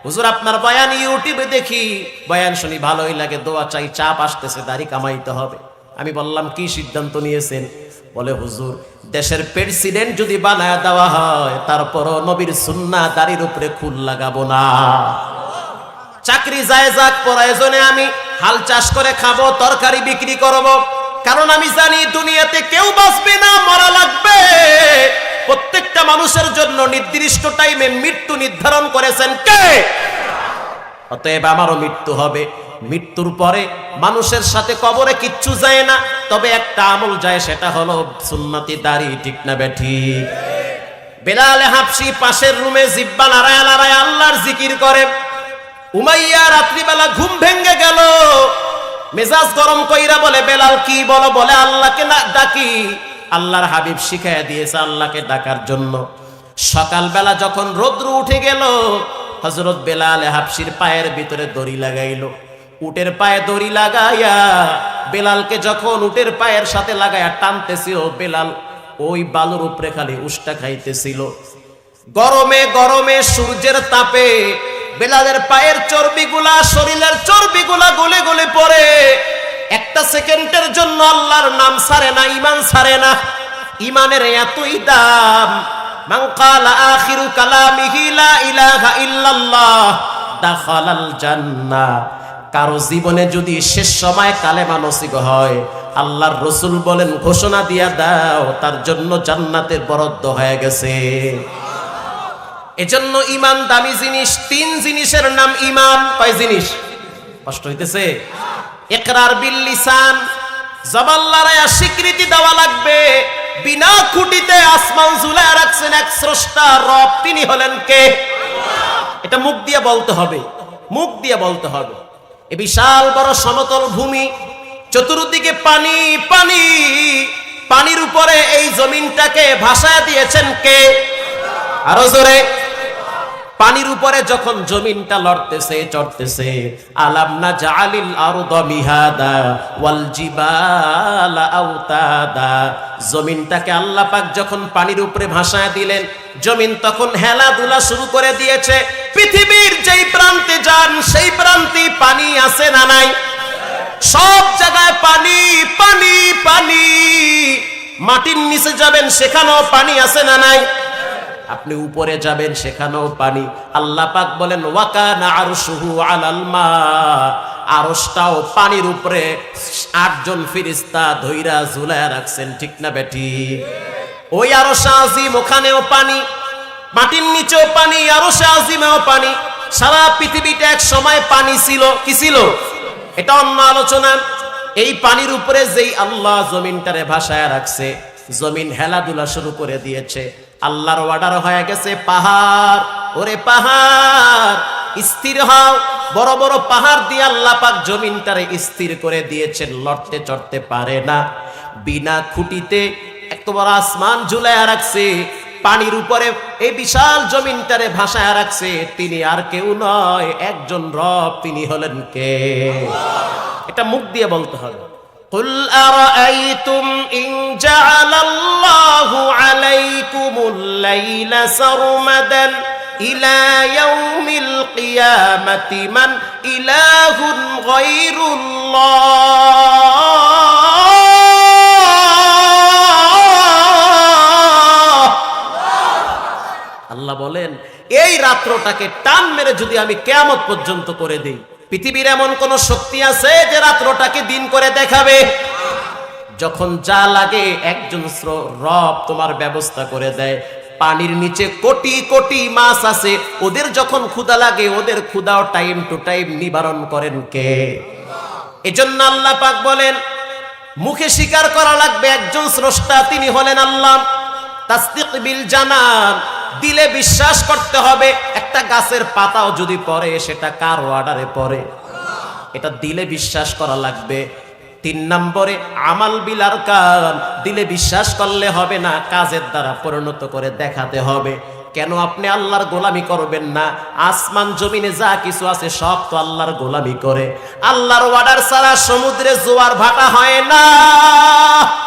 হুজুর আপনার বয়ান ইউটিউবে দেখি, বয়ান শুনি ভালোই লাগে, দোয়া চাই, চাপ আসতেছে, দাড়ি কামাইতে হবে। আমি বললাম কি সিদ্ধান্ত নিয়েছেন? বলে হুজুর দেশের প্রেসিডেন্ট যদি বানায় দেওয়া হয় তারপরও নবীর সুন্নাহ দাড়ির উপরে খুল লাগাবো না। চাকরি যায় যাক, প্রয়োজনে আমি হাল চাষ করে খাবো, তরকারি বিক্রি করব, কারণ আমি জানি দুনিয়াতে কেউ বাঁচবে না, মরা লাগবে। প্রত্যেকটা মানুষের জন্য নির্দিষ্ট টাইমে মৃত্যু নির্ধারণ করেছেন কে? অতএব আমারও মৃত্যু হবে। মৃত্যুর পরে মানুষের সাথে কবরে কিচ্ছু যায় না, তবে একটা আমল যায়, সেটা হলো সুন্নতি দাড়ি। ঠিক না বেঠিক? বেলাল হাবশি পাশের রুমে জিব্বা নাড়ায় নাড়ায় আল্লাহর জিকির করে। উমাইয়া রাত্রিবেলা ঘুম ভেঙে গেল, মেজাজ গরম কইরা বলে, বেলাল কি বলো? বলে আল্লাহকে না ডাকি। আল্লাহর হাবিব শিখাইয়া দিয়েছে আল্লাহকে ডাকার জন্য। সকালবেলা যখন রৌদ্র উঠে গেল, হযরত বেলাল হাবশির পায়ের ভিতরে দড়ি লাগাইলো। উটের পায়ে দড়ি লাগাইয়া বেলালকে যখন উটের পায়ের সাথে লাগাইয়া টানতেছিল, বেলাল ওই বালুর উপরে খালি উষ্টা খাইতেছিল। গরমে গরমে সূর্যের তাপে বেলালের পায়ের চর্বিগুলা, শরীরের চর্বিগুলা গলে গলে পড়ে। একটা সেকেন্ডের জন্য আল্লাহর নাম ছাড়ে না, ঈমান ছাড়ে না। ঈমানের এতই দাম, মান ক্বালা আখিরু কালামিহি লা ইলাহা ইল্লাল্লাহ দাখালাল জান্নাহ। কারো জীবনে যদি শেষ সময় কালেমা নসিব হয়, আল্লাহর রাসূল বলেন ঘোষণা দিয়া দাও তার জন্য জান্নাতের বরাদ্দ হয়ে গেছে। এজন্য ঈমান দামি জিনিস। 3 জিনিসের নাম ঈমান। কয় জিনিস? কষ্ট হইতেছে? ইকরার বিল লিসান, জবান লড়াইয়া স্বীকৃতি দেওয়া লাগবে। বিনা খুঁটিতে আসমান ঝুলায় রাখছেন এক স্রষ্টা রব, তিনি হলেন কে? এটা মুখ দিয়ে বলতে হবে, মুখ দিয়ে বলতে হবে। এ বিশাল বড় সমতল ভূমি, চতুর্দিকে পানি পানি, পানির উপরে এই জমিনটাকে ভাসায় দিয়েছেন কে? আরো জোরে। পানির উপরে যখন জমিনটা লড়তেছে চড়তেছে, আলাম নাজআলিল আরদা মিহাদা ওয়াল জিবালা আওতাদা। জমিনটাকে আল্লাহ পাক যখন পানির উপরে ভাসায় দিলেন, জমিন তখন হেলাধুলা শুরু করে দিয়েছে। পৃথিবীর যেই প্রান্তে যান সেই প্রান্তে পানি আছে না নাই? সব জায়গায় পানি পানি পানি। মাটির নিচে যাবেন সেখানেও পানি আছে না নাই? আপনি উপরে যাবেন সেখানেও পানি। আল্লাহ পাক বলেন ওয়াকানা আরশুহু আলাল মা, আরশটাও পানির উপরে 8 জন ফেরেশতা ধইরা ঝুলায়া রাখছেন। ঠিক না বেটি? ওই আরশে আজিম, ওখানেও পানি, মাটির নিচেও পানি, আরশে আজিমেও পানি। সারা পৃথিবীতে এক সময় পানি ছিল। কি ছিল? এটা অন্য আলোচনা। এই পানির উপরে যেই আল্লাহ জমিনটারে ভাসায় রাখছে, জমিন হেলাধুলা শুরু করে দিয়েছে। আল্লাহর অর্ডার হয়ে গেছে পাহাড়, ওরে পাহাড় স্থির হও। বড় বড় পাহাড় দিয়ে আল্লাহ পাক জমিনটারে স্থির করে দিয়েছেন, লড়তে চড়তে পারে না। বিনা খুঁটিতে এত বড় আসমান ঝুলায়া রাখছে, পানির উপরে এই বিশাল জমিনটারে ভাসায় রাখছে। তিনি আর কেউ নয়, একজন রব, তিনি হলেন কে? এটা মুখ দিয়ে বলতে হবে। قل أرأيتم إن جعل الله عليكم الليل سرمدا إلى يوم القيامة من إله غير الله। আল্লাহ বলেন এই রাত্রটাকে টান মেরে যদি আমি কিয়ামত পর্যন্ত করে দেই, পৃথিবীর এমন কোন শক্তি আছে যে রাত্রটাকে দিন করে দেখাবে? যখন যা লাগে একজন রব তোমার ব্যবস্থা করে দেয়। পানির নিচে কোটি কোটি মাছ আছে, ওদের যখন ক্ষুধা লাগে ওদের ক্ষুধাও টাইম টু টাইম নিবারণ করেন কে? এজন্য আল্লাহ পাক বলেন মুখে স্বীকার করা লাগবে একজন স্রষ্টা, তিনি হলেন আল্লাহ। তাসদিক বিল জানান, দিলে বিশ্বাস করতে হবে। একটা গাছের পাতাও যদি পড়ে সেটা কার অর্ডারে পড়ে? এটা দিলে বিশ্বাস করা লাগবে। 3 নম্বরে আমাল বিল আরকান, দিলে বিশ্বাস করলে হবে না, কাজের দ্বারা পরিণত করে দেখাতে হবে। কেন আপনি আল্লাহর গোলামি করবেন না? আসমান জমিনে যা কিছু আছে সব তো আল্লাহর গোলামি করে। আল্লাহর অর্ডার ছাড়া সমুদ্রে জোয়ার ভাটা হয় না,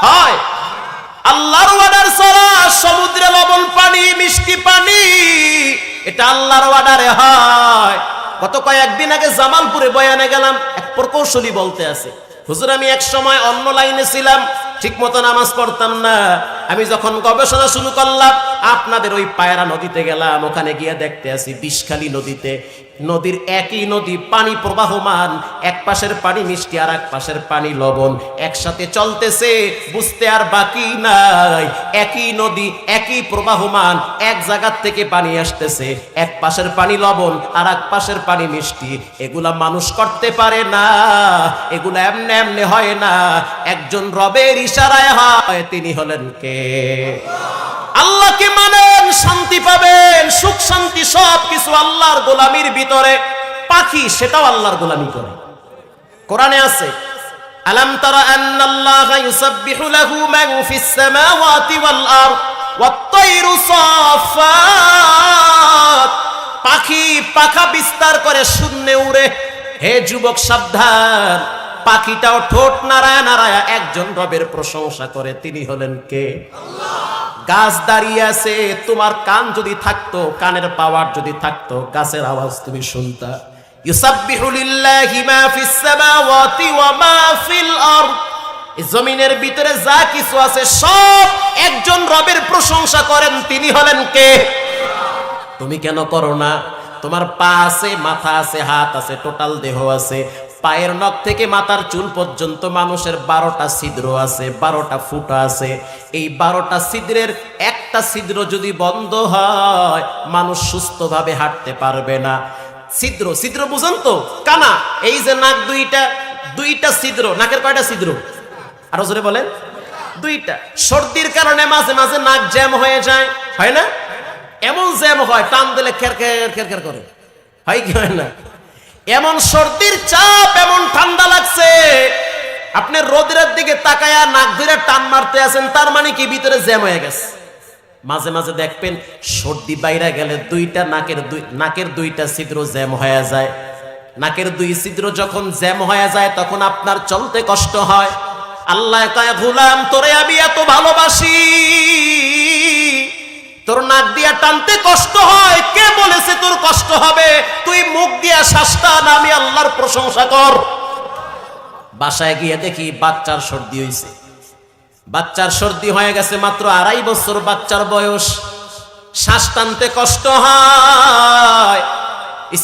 হয়? আল্লাহর অর্ডার ছাড়া সমুদ্রে লবণ পানি, মিষ্টি পানি, এটা আল্লাহর অর্ডারে হয়। গত কয়েকদিন আগে জামালপুরে বয়ানে গেলাম, এক প্রকৌশলী বলতে আছে, হুজুর আমি এক সময় অন্য লাইনে ছিলাম, ঠিক মতো নামাজ পড়তাম না। আমি যখন গবেষণা শুরু করলাম, আপনাদের ওই পায়রা নদীতে গেলাম, ওখানে গিয়ে দেখতে আসি বিষখালী নদীতে, নদীর একই নদী, পানি প্রবাহমান, এক পাশের পানি মিষ্টি আর এক পাশের পানি লবণ, একসাথে চলতেছে, বুঝতে আর বাকি নাই। একই নদী, একই প্রবাহমান, এক জায়গার থেকে পানি আসতেছে, এক পাশের পানি লবণ আর এক পাশের পানি মিষ্টি। এগুলা মানুষ করতে পারে না, এগুলা এমনি এমনি হয় না, একজন রবের ইশারায় হয়। তিনি হলেন কে? আল্লাহকে মানেন, শান্তি পাবেন, সুখ শান্তি সব কিছু আল্লাহর গোলামির ভিতরে। পাখি সেটাও আল্লাহর গোলামি করে, কোরআনে আছে, আলাম তারা আন্নাল্লাহা ইউসাব্বিহু লাহু মান ফিস সামাওয়াতি ওয়াল আরদ ওয়াত-তায়রু সাফফাত। পাখি পাখা বিস্তার করে শূন্যে উড়ে। হে যুবক সাবধান, পাখিটাও ঠোঁট নাড়ায় নাড়ায় একজন রবের প্রশংসা করে। তিনি হলেন কে? আল্লাহ। গাছ দাঁড়িয়ে আছে, তোমার কান যদি থাকতো, কানের পাওয়ার যদি থাকতো, গাছের আওয়াজ তুমি শুনতা। ইউসাব্বিহু লিল্লাহি মা ফিস সামাওয়াতি ওয়া মা ফিল আরদ। এই জমিনের ভিতরে যা কিছু আছে সব একজন রবের প্রশংসা করেন। তিনি হলেন কে? তুমি কেন করো না? তোমার পা আছে, মাথা আছে, হাত আছে, টোটাল দেহ আছে। পায়ের নখ থেকে মাথার চুল পর্যন্ত মানুষের 12টা ছিদ্র আছে, 12টা ফুটা আছে। এই 12টা ছিদ্রের একটা ছিদ্র যদি বন্ধ হয়, মানুষ সুস্থভাবে হাঁটতে পারবে না। ছিদ্র ছিদ্র বুঝেন তো? কানা। এই যে নাক দুইটা ছিদ্র। নাকের কয়টা ছিদ্র? আরো জোরে বলেন। দুইটা। সর্দির কারণে মাঝে মাঝে নাক জ্যাম হয়ে যায়, হয় না? এমন জ্যাম হয়, টান দিলে খের খের খের খের করে, হয় কি হয় না? এমন সর্দির চাপ, এমন ঠান্ডা লাগছে, আপনি রোদের দিকে তাকায়া নাক ধরে টান মারতে আছেন, তার মানে কি ভিতরে জ্যাম হয়ে গেছে। মাঝে মাঝে দেখবেন সর্দি বাইরে গেলে নাকের দুইটা ছিদ্র জ্যাম হয়ে যায়। নাকের দুই ছিদ্র যখন জ্যাম হয়ে যায়, তখন আপনার চলতে কষ্ট হয়। আল্লাহ কয়, গোলাম তোরে আমি এত ভালোবাসি, তোর নাক দিয়া টানতে কষ্ট হয়। কে বলেছে তোর কষ্ট হবে? তুই মুখ দিয়া শ্বাস টান, আমি আল্লাহর প্রশংসা কর। বাসায় গিয়ে দেখি বাচ্চার সর্দি হয়েছে। বাচ্চার সর্দি হয়ে গেছে, মাত্র 2.5 বছর বাচ্চার বয়স। শ্বাস টানতে কষ্ট হয়।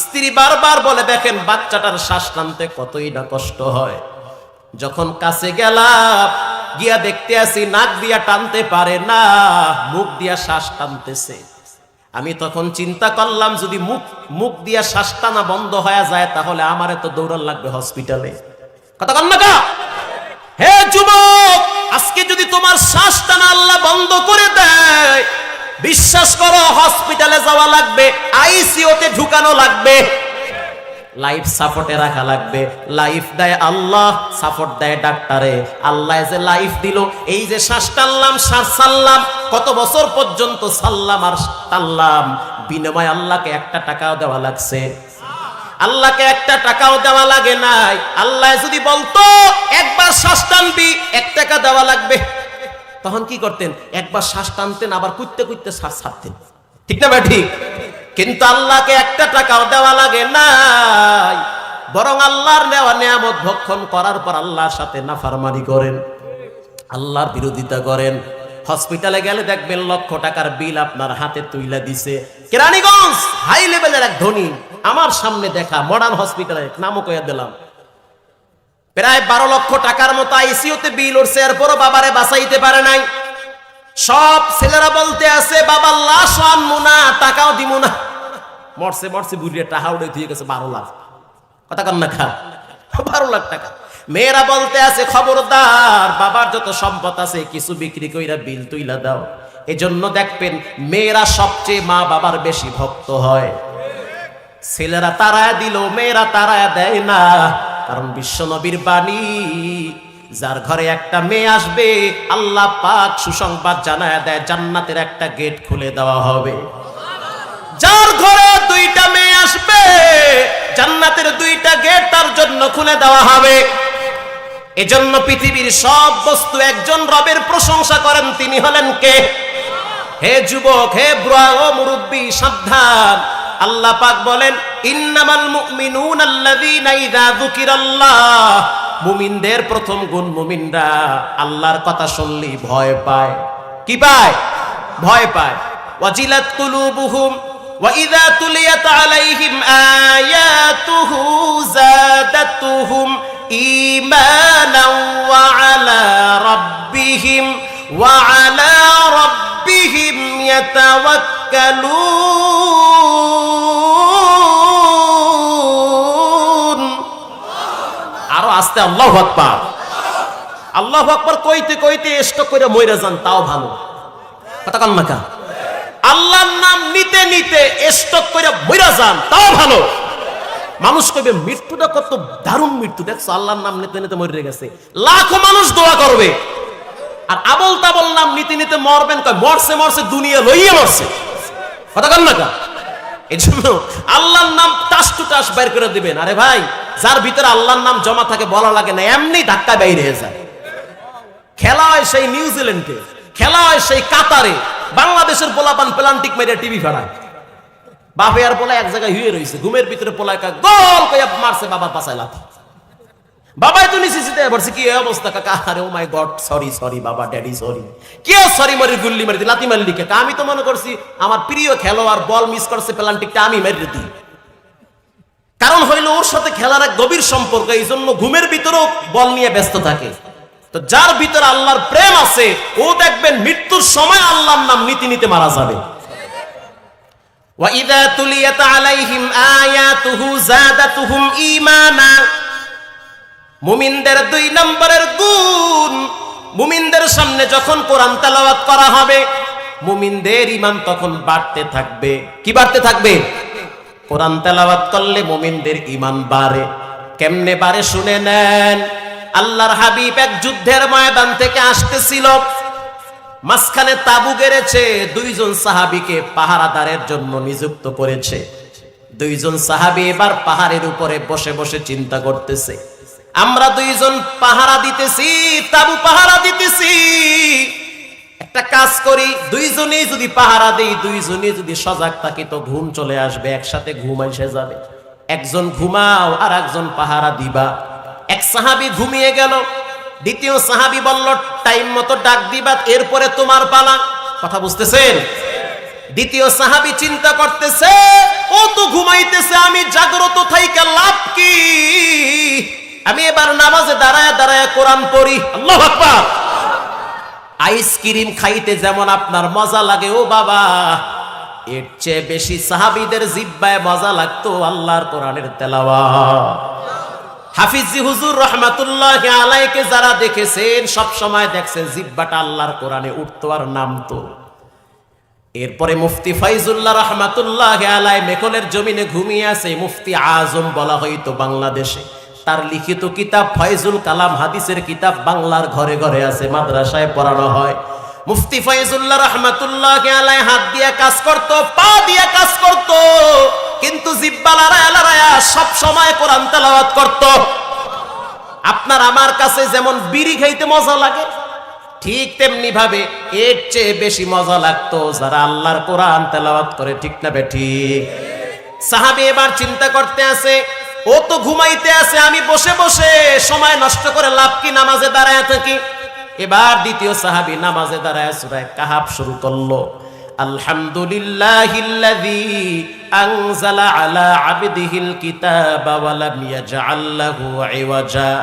স্ত্রী বারবার বলে, দেখেন বাচ্চাটার শ্বাস টানতে কতই না কষ্ট হয়। যখন কাছে গেলাম, গিয়া দেখতে আসি নাক দিয়া টানতে পারে না, মুখ দিয়া শ্বাস টানতেছে। আমি তখন চিন্তা করলাম, যদি মুখ দিয়া শ্বাস টানা বন্ধ হয়ে যায়, তাহলে আমারে তো দৌড়ান লাগবে হসপিটালে। কথা কন না কা? হে যুবক, আজকে যদি তোমার শ্বাস টানা আল্লাহ বন্ধ করে দেয়, বিশ্বাস করো হসপিটালে যাওয়া লাগবে, আইসিইউতে ঢুকানো লাগবে, লাইফ সাপোর্টে রাখা লাগবে। লাইফ দেয় আল্লাহ, সাপোর্ট দেয় ডাক্তারে। আল্লাহ যে লাইফ দিল, এই যে শ্বাস টানলাম, শ্বাস ছাড়লাম, কত বছর পর্যন্ত ছাড়লাম আর টানলাম, বিনিময়ে আল্লাহকে 1 টাকাও দেওয়া লাগছে? আল্লাহকে 1 টাকাও দেওয়া লাগে নাই। আল্লাহ যদি বলতো একবার শ্বাস টানবি 1 টাকা দেওয়া লাগবে, তখন কি করতেন? একবার শ্বাস টানতেন, আবার কুইতে কুইতে শ্বাস ছাড়তেন। ঠিক না ভাই? ঠিক। কিন্তু আল্লাহকে 1 টাকাও দেওয়া লাগে নাই, বরং আল্লাহর নেওয়া নিয়ামত ভক্ষণ করার পর আল্লাহর সাথে নাফরমানি করেন, আল্লাহর বিরোধিতা করেন। হসপিটালে গেলে দেখবেন লক্ষ টাকার বিল আপনার হাতে তুইলা দিছে। কেরানীগঞ্জ হাই লেভেলের এক ধনী, আমার সামনে দেখা, মডার্ন হসপিটালে, নামও কইয়া দিলাম, প্রায় 12 লক্ষ টাকার মতো আইসিইউতে বিল উঠছে, এরপরও বাবারে বাঁচাইতে পারে নাই। সব ছেলেরা বলতে আছে, বাবার লাশ আনবো না, টাকাও দিব না। মরছে বুড়িয়ে টাকা উড়ে দিয়ে গেছে 12 লাখ। কথা কন না খা? 12 লাখ টাকা। মেয়েরা বলতে আছে, খবরদার, বাবার যত সম্পদ আছে কিছু বিক্রি কইরা বিল তুইলা দাও। এজন্য দেখবেন মেয়েরা সবচেয়ে মা বাবার বেশি ভক্ত হয়। ছেলেরা তারায়া দিল, মেয়েরা তারায়া দেয় না, কারণ বিশ্ব নবীর বাণী, যার ঘরে একটা মেয়ে আসবে, আল্লাহ পাক সুসংবাদ জানায় দেয়, জান্নাতের একটা গেট খুলে দেওয়া হবে। যার ঘরে 2টা মেয়ে আসবে, জান্নাতের 2টা গেট তার জন্য খুলে দেওয়া হবে। এজন্য পৃথিবীর সব বস্তু একজন রবের প্রশংসা করেন। তিনি হলেন কে? হে যুবক, হে বুড়া ও মুরব্বী, সাবধান। আল্লাহ পাক বলেন, ইন্নামাল মুমিনুনা আল্লাযীনা ইযা যুকিরাল্লাহ, মুমিনদের প্রথম গুণ, মুমিনরা আল্লাহর কথা শুনলেই ভয় পায়। কি পায়? ভয় পায়। ওয়াজিলাত কুলুবুহুম ওয়া ইযা তুলিয়াত আলাইহিম আয়াতুহু যাদাতুহুম ঈমানাও ওয়া আলা রাব্বিহিম ইয়াতাওয়াক্কালুন। আরো আস্তে আল্লাহু আকবার। আল্লাহু আকবার কইতে কইতে স্টক করে মইরা যান তাও ভালো, কথা কন না কা? আল্লাহর নাম নিতে নিতে স্টক করে মইরা যান তাও ভালো। মানুষ কইবে মৃত্যুটা কত দারুণ মৃত্যু, দেখছো আল্লাহর নাম নিতে নিতে মরে গেছে, লাখো মানুষ দোয়া করবে। আর আবল তাবল নাম নিতে নিতে মরবেন, কয় মরছে মরছে দুনিয়া লইয়া মরছে, কথা কন না কা? এজন্য আল্লাহর নাম টাস টু টাস বের করে দিবেন। আরে ভাই, যার ভিতরে আল্লাহর নাম জমা থাকে বলা লাগে না, এমনি ধাক্কা বাইরে হয়ে যায়। খেলা হয় সেই নিউজিল্যান্ডে, খেলা হয় সেই কাতারে, বাংলাদেশের পোলাপান প্লান্টিক মেরে টিভি ফেড়ায়, বাপে আর পোলা এক জায়গায় হুয়ে রয়েছে, ঘুমের ভিতরে পোলায় গোল কইয়া মারছে বাবার পাছায় লাথি। বাবাই তো নিশ্চিত বলছে কি অবস্থা কাকা? আরে ও মাই গড, সরি সরি বাবা, ড্যাডি সরি। কে সরি মারি গুল্লি মারি লাথি মারলি কে? আমি তো মনে করছি আমার প্রিয় খেলোয়াড় বল মিস করছে, প্লান্টিকটা আমি মেরে দিই। কারণ হইলো ওর সাথে খেলার এক গভীর সম্পর্ক, এই জন্য ঘুমের ভিতরেও বল নিয়ে ব্যস্ত থাকে। তো যার ভিতরে আল্লাহর প্রেম আছে ও দেখবেন মৃত্যুর সময় আল্লাহর নাম নিতে নিতে মারা যাবে। ওয়া ইযা তুলিয়াত আলাইহিম আয়াতুহু যাদাতুহুম ঈমানা। মুমিনদের 2 নম্বরের গুণ, মুমিনদের সামনে যখন কোরআন তেলাওয়াত করা হবে মুমিনদের ঈমান তখন বাড়তে থাকবে। কি বাড়তে থাকবে? কোরআন তেলাওয়াত করলে মুমিনদের ঈমান বাড়ে। কেমনে বাড়ে শুনে নেন। আল্লাহর হাবিব এক যুদ্ধের ময়দান থেকে আসতেছিল, মাঝখানে তাবু গেড়েছে, 2 জন সাহাবীকে পাহারাদারের জন্য নিযুক্ত করেছে। 2 জন সাহাবী এবার পাহাড়ের উপরে বসে বসে চিন্তা করতেছে, আমরা 2 জন পাহারা দিতেছি, তাবু পাহারা দিতেছি, একটা কাজ করি, 2 জনই যদি পাহারা দেই, 2 জনই যদি সজাগ থাকি তো ঘুম চলে আসবে, একসাথে ঘুম এসে যাবে। একজন ঘুমাও আর একজন পাহারা দিবা। এক সাহাবী ঘুমিয়ে গেল, দ্বিতীয় সাহাবী বলল টাইম মতো ডাক দিবা, এরপরে তোমার পালা। কথা বুঝতেছেন? দ্বিতীয় সাহাবী চিন্তা করতেছে, ও তো ঘুমাইতেছে, আমি জাগ্রত থাইকা লাভ কি? আমি এবার নামাজে দাঁড়ায় দাঁড়ায় কোরআন পড়ি। আল্লাহু আকবার। আইসক্রিম খাইতে যেমন আপনার মজা লাগে ও বাবা, এর চেয়ে বেশি সাহাবীদের জিহ্বায় মজা লাগতো আল্লাহর কোরআনের তেলাওয়াত। হাফিজি হুজুর রহমাতুল্লাহি আলাইকে যারা দেখেছেন সব সময় দেখছেন জিহ্বাটা আল্লাহর কোরআনে উঠতো আর নামতো। এরপরে মুফতি ফাইজুল্লাহ রহমাতুল্লাহি আলাই মেকলের জমিনে ঘুমিয়ে আছে, মুফতি আজম বলা হইতো বাংলাদেশে। তার লিখিত কিতাব ফয়জুল কালাম হাদিসের কিতাব বাংলার ঘরে ঘরে আছে, মাদ্রাসায় পড়ানো হয়। মুফতি ফাইজুল্লাহ রহমাতুল্লাহি আলাই হাত দিয়ে কাজ করত, পা দিয়ে কাজ করত, কিন্তু জিহ্বা লড়ায়া লড়ায়া সব সময় কোরআন তেলাওয়াত করত। আপনার আমার কাছে যেমন বিড়ি খাইতে মজা লাগে, ঠিক তেমনি ভাবে এর চেয়ে বেশি মজা লাগতো যারা আল্লাহর কোরআন তেলাওয়াত করে। ঠিক না বেঠিক? সাহাবী এবার চিন্তা করতে আছে, ও তো ঘুমাইতে আছে, আমি বসে বসে সময় নষ্ট করে লাভ কি, নামাজে দাঁড়ায় থাকি। এবার দ্বিতীয় সাহাবী নামাজে দাঁড়ায় সূরা কাহাফ শুরু করলো। আলহামদুলিল্লাহিল্লাযী আনজালা আলা আবদিহিল কিতাবা ওয়া লাম ইয়াজআল লাহু ইওয়াজা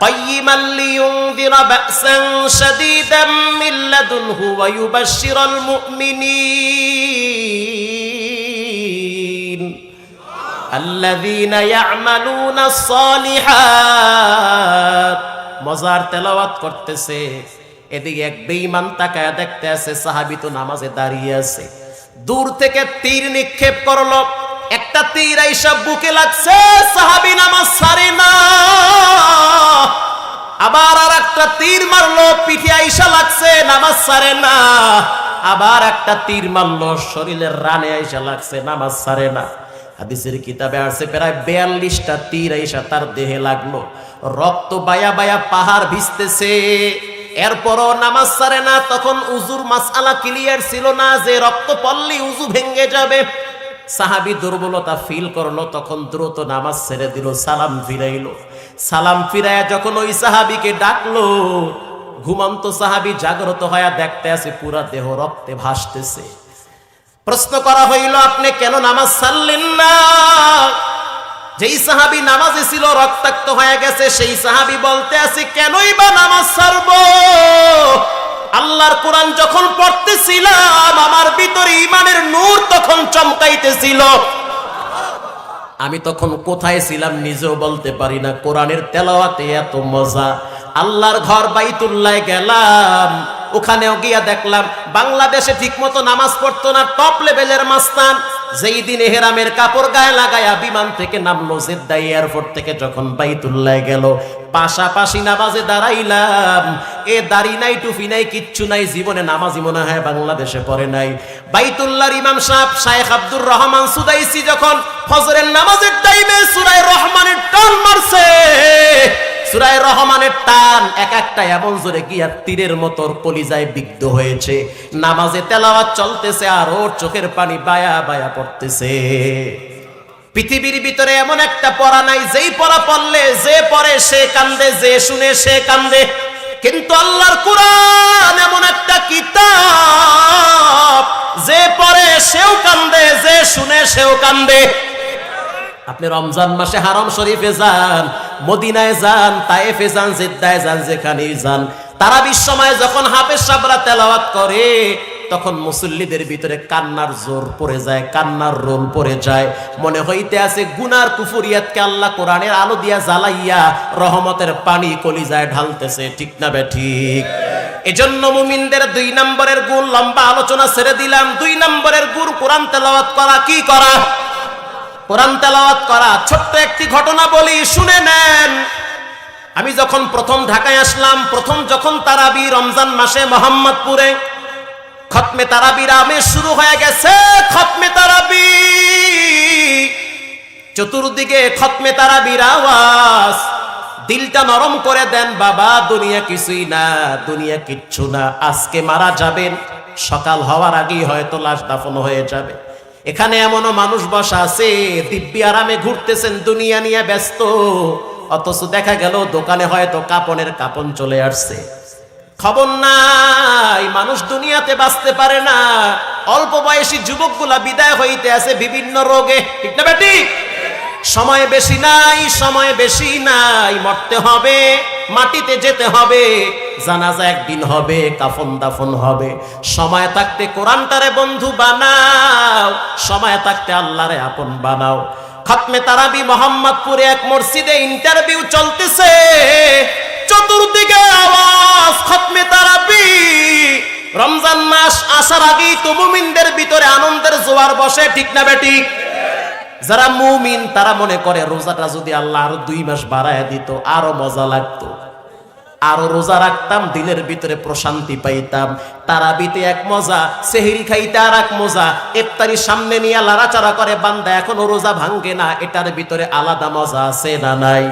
قيما لينذر بأسا شديدا من لدنه ويبشر المؤمنين الذين يعملون الصالحات। মজার তেলাওয়াত করতেছে, এদিকে এক বেঈমান তাকায়া দেখতে আছে সাহাবী তো নামাজে দাঁড়িয়ে আছে। দূর থেকে তীর নিক্ষেপ করলো, একটা তীর আইসা বুকে লাগছে, সাহাবী নামাজ ছাড়ে না। আবার আর একটা তীর মারলো, পিঠে আইসা লাগছে, নামাজ ছাড়ে না। আবার একটা তীর মারলো, শরীরের রানে আইসা লাগছে, নামাজ ছাড়ে না। হাদিসের কিতাবে আছে প্রায় 42টা তীর আইসা তার দেহে লাগলো, রক্ত বায়া বায়া পাহাড় ভিজতেছে, এরপরও নামাজ ছাড়ে না। তখন উজুর মাসআলা ক্লিয়ার ছিল না যে রক্ত পড়লে উজু ভেঙে যাবে। সাহাবী দুর্বলতা ফিল করলো, তখন দ্রুত নামাজ ছেড়ে দিল, সালাম ফিরাইলো। সালাম ফিরাইয়া যখন ওই সাহাবীকে ডাকলো, ঘুমন্ত সাহাবী জাগ্রত হয়ে দেখতে আছে পুরা দেহ রক্তে ভাসতেছে। প্রশ্ন করা হইল, আপনি কেন নামাজ ছাড়লেন না? যেই সাহাবী নামাজে ছিল রক্তাক্ত হয়ে গেছে, সেই সাহাবী বলতে আছে, কেনই বা নামাজ ছাড়বো? আল্লাহর কোরআন যখন পড়তেছিলাম আমার ভিতরে ঈমানের নূর তখন চমকাইতেছিল। আমি তখন কোথায় ছিলাম নিজেও বলতে পারি না। কোরআনের তেলাওয়াতে এত মজা। আল্লাহর ঘর বাইতুল্লাহ গেলাম, ওখানেও গিয়া দেখলাম বাংলাদেশে ঠিকমতো নামাজ পড়তো না, টপ লেভেলের মাস্তান। যেই দিন এহরামের কাপড় গায়ে লাগায়া বিমান থেকে নামলো, জেদ্দা এয়ারপোর্ট থেকে যখন বাইতুল্লাহ গেল, পাশাপাশি নামাজে দাঁড়াইলাম। এ দাড়ি নাই, টুপি নাই, কিচ্ছু নাই, জীবনে নামাজই মনে হয় বাংলাদেশে পড়ে নাই। বাইতুল্লাহর ইমাম সাহেব শাইখ আব্দুর রহমান সুদাইসি যখন ফজরের নামাজের টাইমে সূরা রহমানের টান মারছে, সূরা রহমানের টান এক একটা এমন জোরে গিয়া তীরের মতো কলিজায় বিদ্ধ হয়েছে। নামাজে তেলাওয়াত চলতেছে আর ওর চোখের পানি বায়া বায়া পড়তেছে। পৃথিবীর ভিতরে এমন একটা পড়া নাই যেই পড়া পড়লে যে পড়ে সে কান্দে, যে শুনে সে কান্দে। কিন্তু আল্লাহর কোরআন এমন একটা কিতাব, যে পড়ে সেও কান্দে, যে শুনে সেও কান্দে। আপনি রমজান মাসে হারম শরীফে যান, মদিনায় যান, তায়েফে যান, জিদ্দায় যান, যেখানেই যান, তারাবির সময় যখন হাফেজ সাহেবরা তেলাওয়াত করে তখন মুসল্লিদের ভিতরে কান্নার জোর পড়ে যায়, কান্নার রোল পড়ে যায়। মনে হইতে আছে গুনার কুফরিয়াতকে আল্লাহ কোরআনের আলো দিয়া জ্বালাইয়া রহমতের পানি কলিজায় ঢালতেছে। ঠিক না বে ঠিক? এজন্য মুমিনদের 2 নম্বরের গুণ, লম্বা আলোচনা ছেড়ে দিলাম। 2 নম্বরের গুণ কোরআন তেলাওয়াত করা। কি করা? কোরআন তেলাওয়াত করা। ছোট্ট একটি ঘটনা বলি, শুনে নেন। আমি যখন প্রথম ঢাকায় আসলাম, প্রথম যখন তারাবি রমজান মাসে মোহাম্মদপুরে খতমে তারাবির আমেজ শুরু হয়ে গেছে। খতমে তারাবি, চতুর্দিকে খতমে তারাবির আওয়াজ। দিলটা নরম করে দেন বাবা, দুনিয়া কিছুই না, দুনিয়া কিচ্ছু না। আজকে মারা যাবেন, সকাল হওয়ার আগেই হয়তো লাশ দাফন হয়ে যাবে। এখানে এমনও মানুষ বসা আছে দিব্যি আরামে ঘুরতেছেন, দুনিয়া নিয়ে ব্যস্ত, অথচ দেখা গেল দোকানে হয়তো কাপনের কাপন চলে আসছে, খবর নাই। মানুষ দুনিয়াতে বাঁচতে পারে না। অল্প বয়সী যুবকগুলা বিদায় হইতে আছে বিভিন্ন রোগে। ঠিক না বেটি? সময় বেশি নাই, সময় বেশি নাই। মরতে হবে, মাটিতে যেতে হবে, জানাজা একদিন হবে, কাফন দাফন হবে। সময় থাকতে কোরআনটারে বন্ধু বানাও, সময় থাকতে আল্লাহরে আপন বানাও। খতমে তারাবি মোহাম্মদপুরে এক মসজিদে ইন্টারভিউ চলতেছে, চতুর্দিকে আওয়াজ খতমে তারাবি। রমজান মাস আসার আগেই তো মুমিনদের ভিতরে আনন্দের জোয়ার বসে। ঠিক না বেটি? যারা মুমিন তারা মনে করে রোজাটা যদি আল্লাহ আরো 2 মাস বাড়ায় দিত আরো মজা লাগতো, আরো রোজা রাখতাম, দিলের ভিতরে প্রশান্তি পাইতাম। তারাবিতে এক মজা, সেহরি খাইতে আর এক মজা। ইফতারি সামনে নিয়ে লাড়াচাড়া করে বান্দা, এখনো রোজা ভাঙ্গে না, এটার ভিতরে আলাদা মজা আছে না নাই?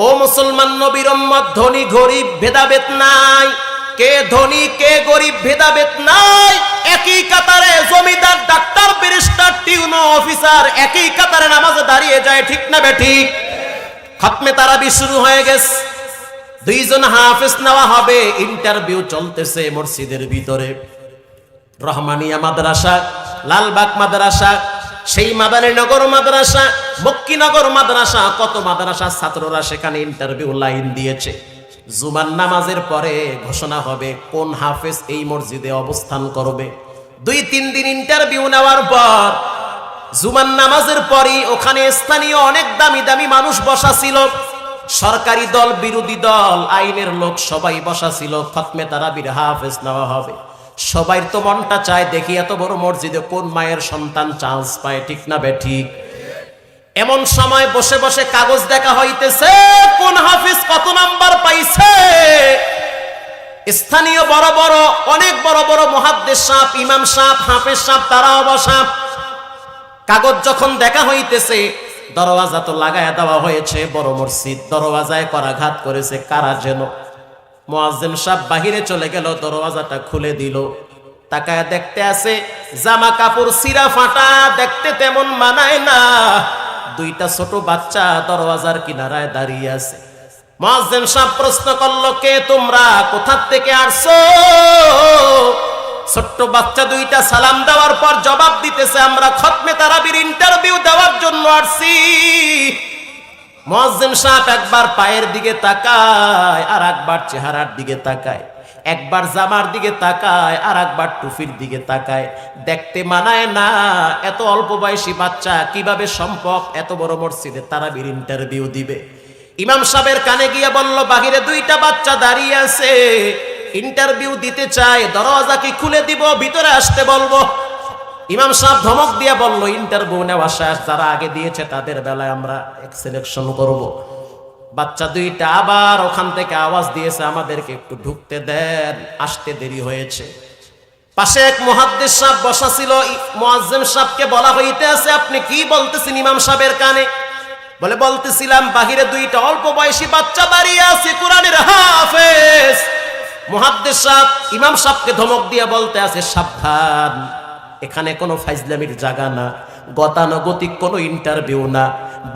ও মুসলমান নবীর উম্মত, ধনী গরিব ভেদাভেদ নাই, কে ধনী কে গরিব ভেদাভেদ নাই। একই কাতারে জমিদার, ডাক্তার, ব্যারিস্টার, টিউনো, অফিসার একই কাতারে নামাজে দাঁড়িয়ে যায়। ঠিক না বেঠিক? খতমে তারাবি শুরু হয়ে গেছে, 2 জন হাফেজ নেওয়া হবে। ইন্টারভিউ চলতেছে মসজিদের ভিতরে। রহমানিয়া মাদ্রাসা, লালবাগ মাদ্রাসা, সেই মাদারীনগর মাদ্রাসা, মক্কিনগর মাদ্রাসা, কত মাদ্রাসার ছাত্ররা সেখানে ইন্টারভিউ লাইন দিয়েছে। জুমার নামাজের পরে ঘোষণা হবে কোন হাফেজ এই মসজিদে অবস্থান করবে। 2-3 দিন ইন্টারভিউ নেওয়ার পর জুমার নামাজের পরই ওখানে স্থানীয় অনেক দামি দামি মানুষ বসা ছিল। সরকারি দল, বিরোধী দল, আইনের লোক সবাই বসা ছিল। খতমে তারাবির হাফেজ নেওয়া হবে। সবাই তো মনটা চায় দেখি এত বড় মসজিদে কোন মায়ের সন্তান চান্স পায়। ঠিক না বেঠিক? এমন সময় বসে বসে কাগজ দেখা হইতেছে কোন হাফেজ কত নাম্বার পাইছে। স্থানীয় বড় বড়, অনেক বড় বড় মুহাদ্দিস সাহেব, ইমাম সাহেব, হাফেজ সাহেব তারাও বসা। কাগজ যখন দেখা হইতেছে, দরওয়াজা তো লাগায়া দেওয়া হয়েছে, বড় মসজিদ, দরওয়াজায় করাঘাত করেছে কারা যেন। মুয়াজ্জিন সাহেব বাহিরে চলে গেল, দরওয়াজাটা খুলে দিল। তাকায় দেখতে আছে জামা কাপড় সিরা ফাটা, দেখতে তেমন মানায় না। 2টা ছোট বাচ্চা দরওয়াজার কিনারায় দাঁড়িয়ে আছে। মুয়াজ্জিন সাহেব প্রশ্ন করলো, কে তোমরা, কোথা থেকে আসছো? ছোট্ট বাচ্চা দুইটা সালাম দেওয়ার পর জবাব দিতেছে, আমরা খতমে তারাবির ইন্টারভিউ দেওয়ার জন্য আসছি। মুয়াজ্জিম সাহেব একবার পায়ের দিকে তাকায় আর একবার চেহারার দিকে তাকায়, একবার জামার দিকে তাকায় আর একবার টুপির দিকে তাকায়। দেখতে মানায় না, এত অল্প বয়সী বাচ্চা কিভাবে সম্ভব এত বড় মসজিদে তারাবির ইন্টারভিউ দিবে। ইমাম সাহেবের কানে গিয়ে বলল, বাহিরে দুইটা বাচ্চা দাঁড়িয়ে আছে, ইন্টারভিউ দিতে চায়, দরজা কি খুলে দিব, ভিতরে আসতে বলবো? ইমাম সাহেব ধমক দিয়ে বলল, ইন্টারভিউ নেওয়া শেষ, যারা আগে দিয়েছে তাদের বেলায় আমরা সিলেকশন করব। বাচ্চা দুইটা আবার ওখান থেকে আওয়াজ দিয়েছে, আমাদেরকে একটু ঢুকতে দেন, আসতে দেরি হয়েছে। পাশে এক মুহাদ্দিস সাহেব বসা ছিল, মুয়াজ্জিম সাহেবকে বলা হইতে আছে, আপনি কি বলতেছেন ইমাম সাহেবের কানে? বলে, বলতেছিলাম বাহিরে দুইটা অল্প বয়সী বাচ্চা দাঁড়িয়ে আছে, কোরআনের হাফেজ। মুহাদ্দিস সাহেব ইমাম সাহেবকে ধমক দিয়ে বলতে আছে, সাবধান, এখানে কোনো ফাইজলামির জায়গা না, গতানুগতিক কোনো ইন্টারভিউ না।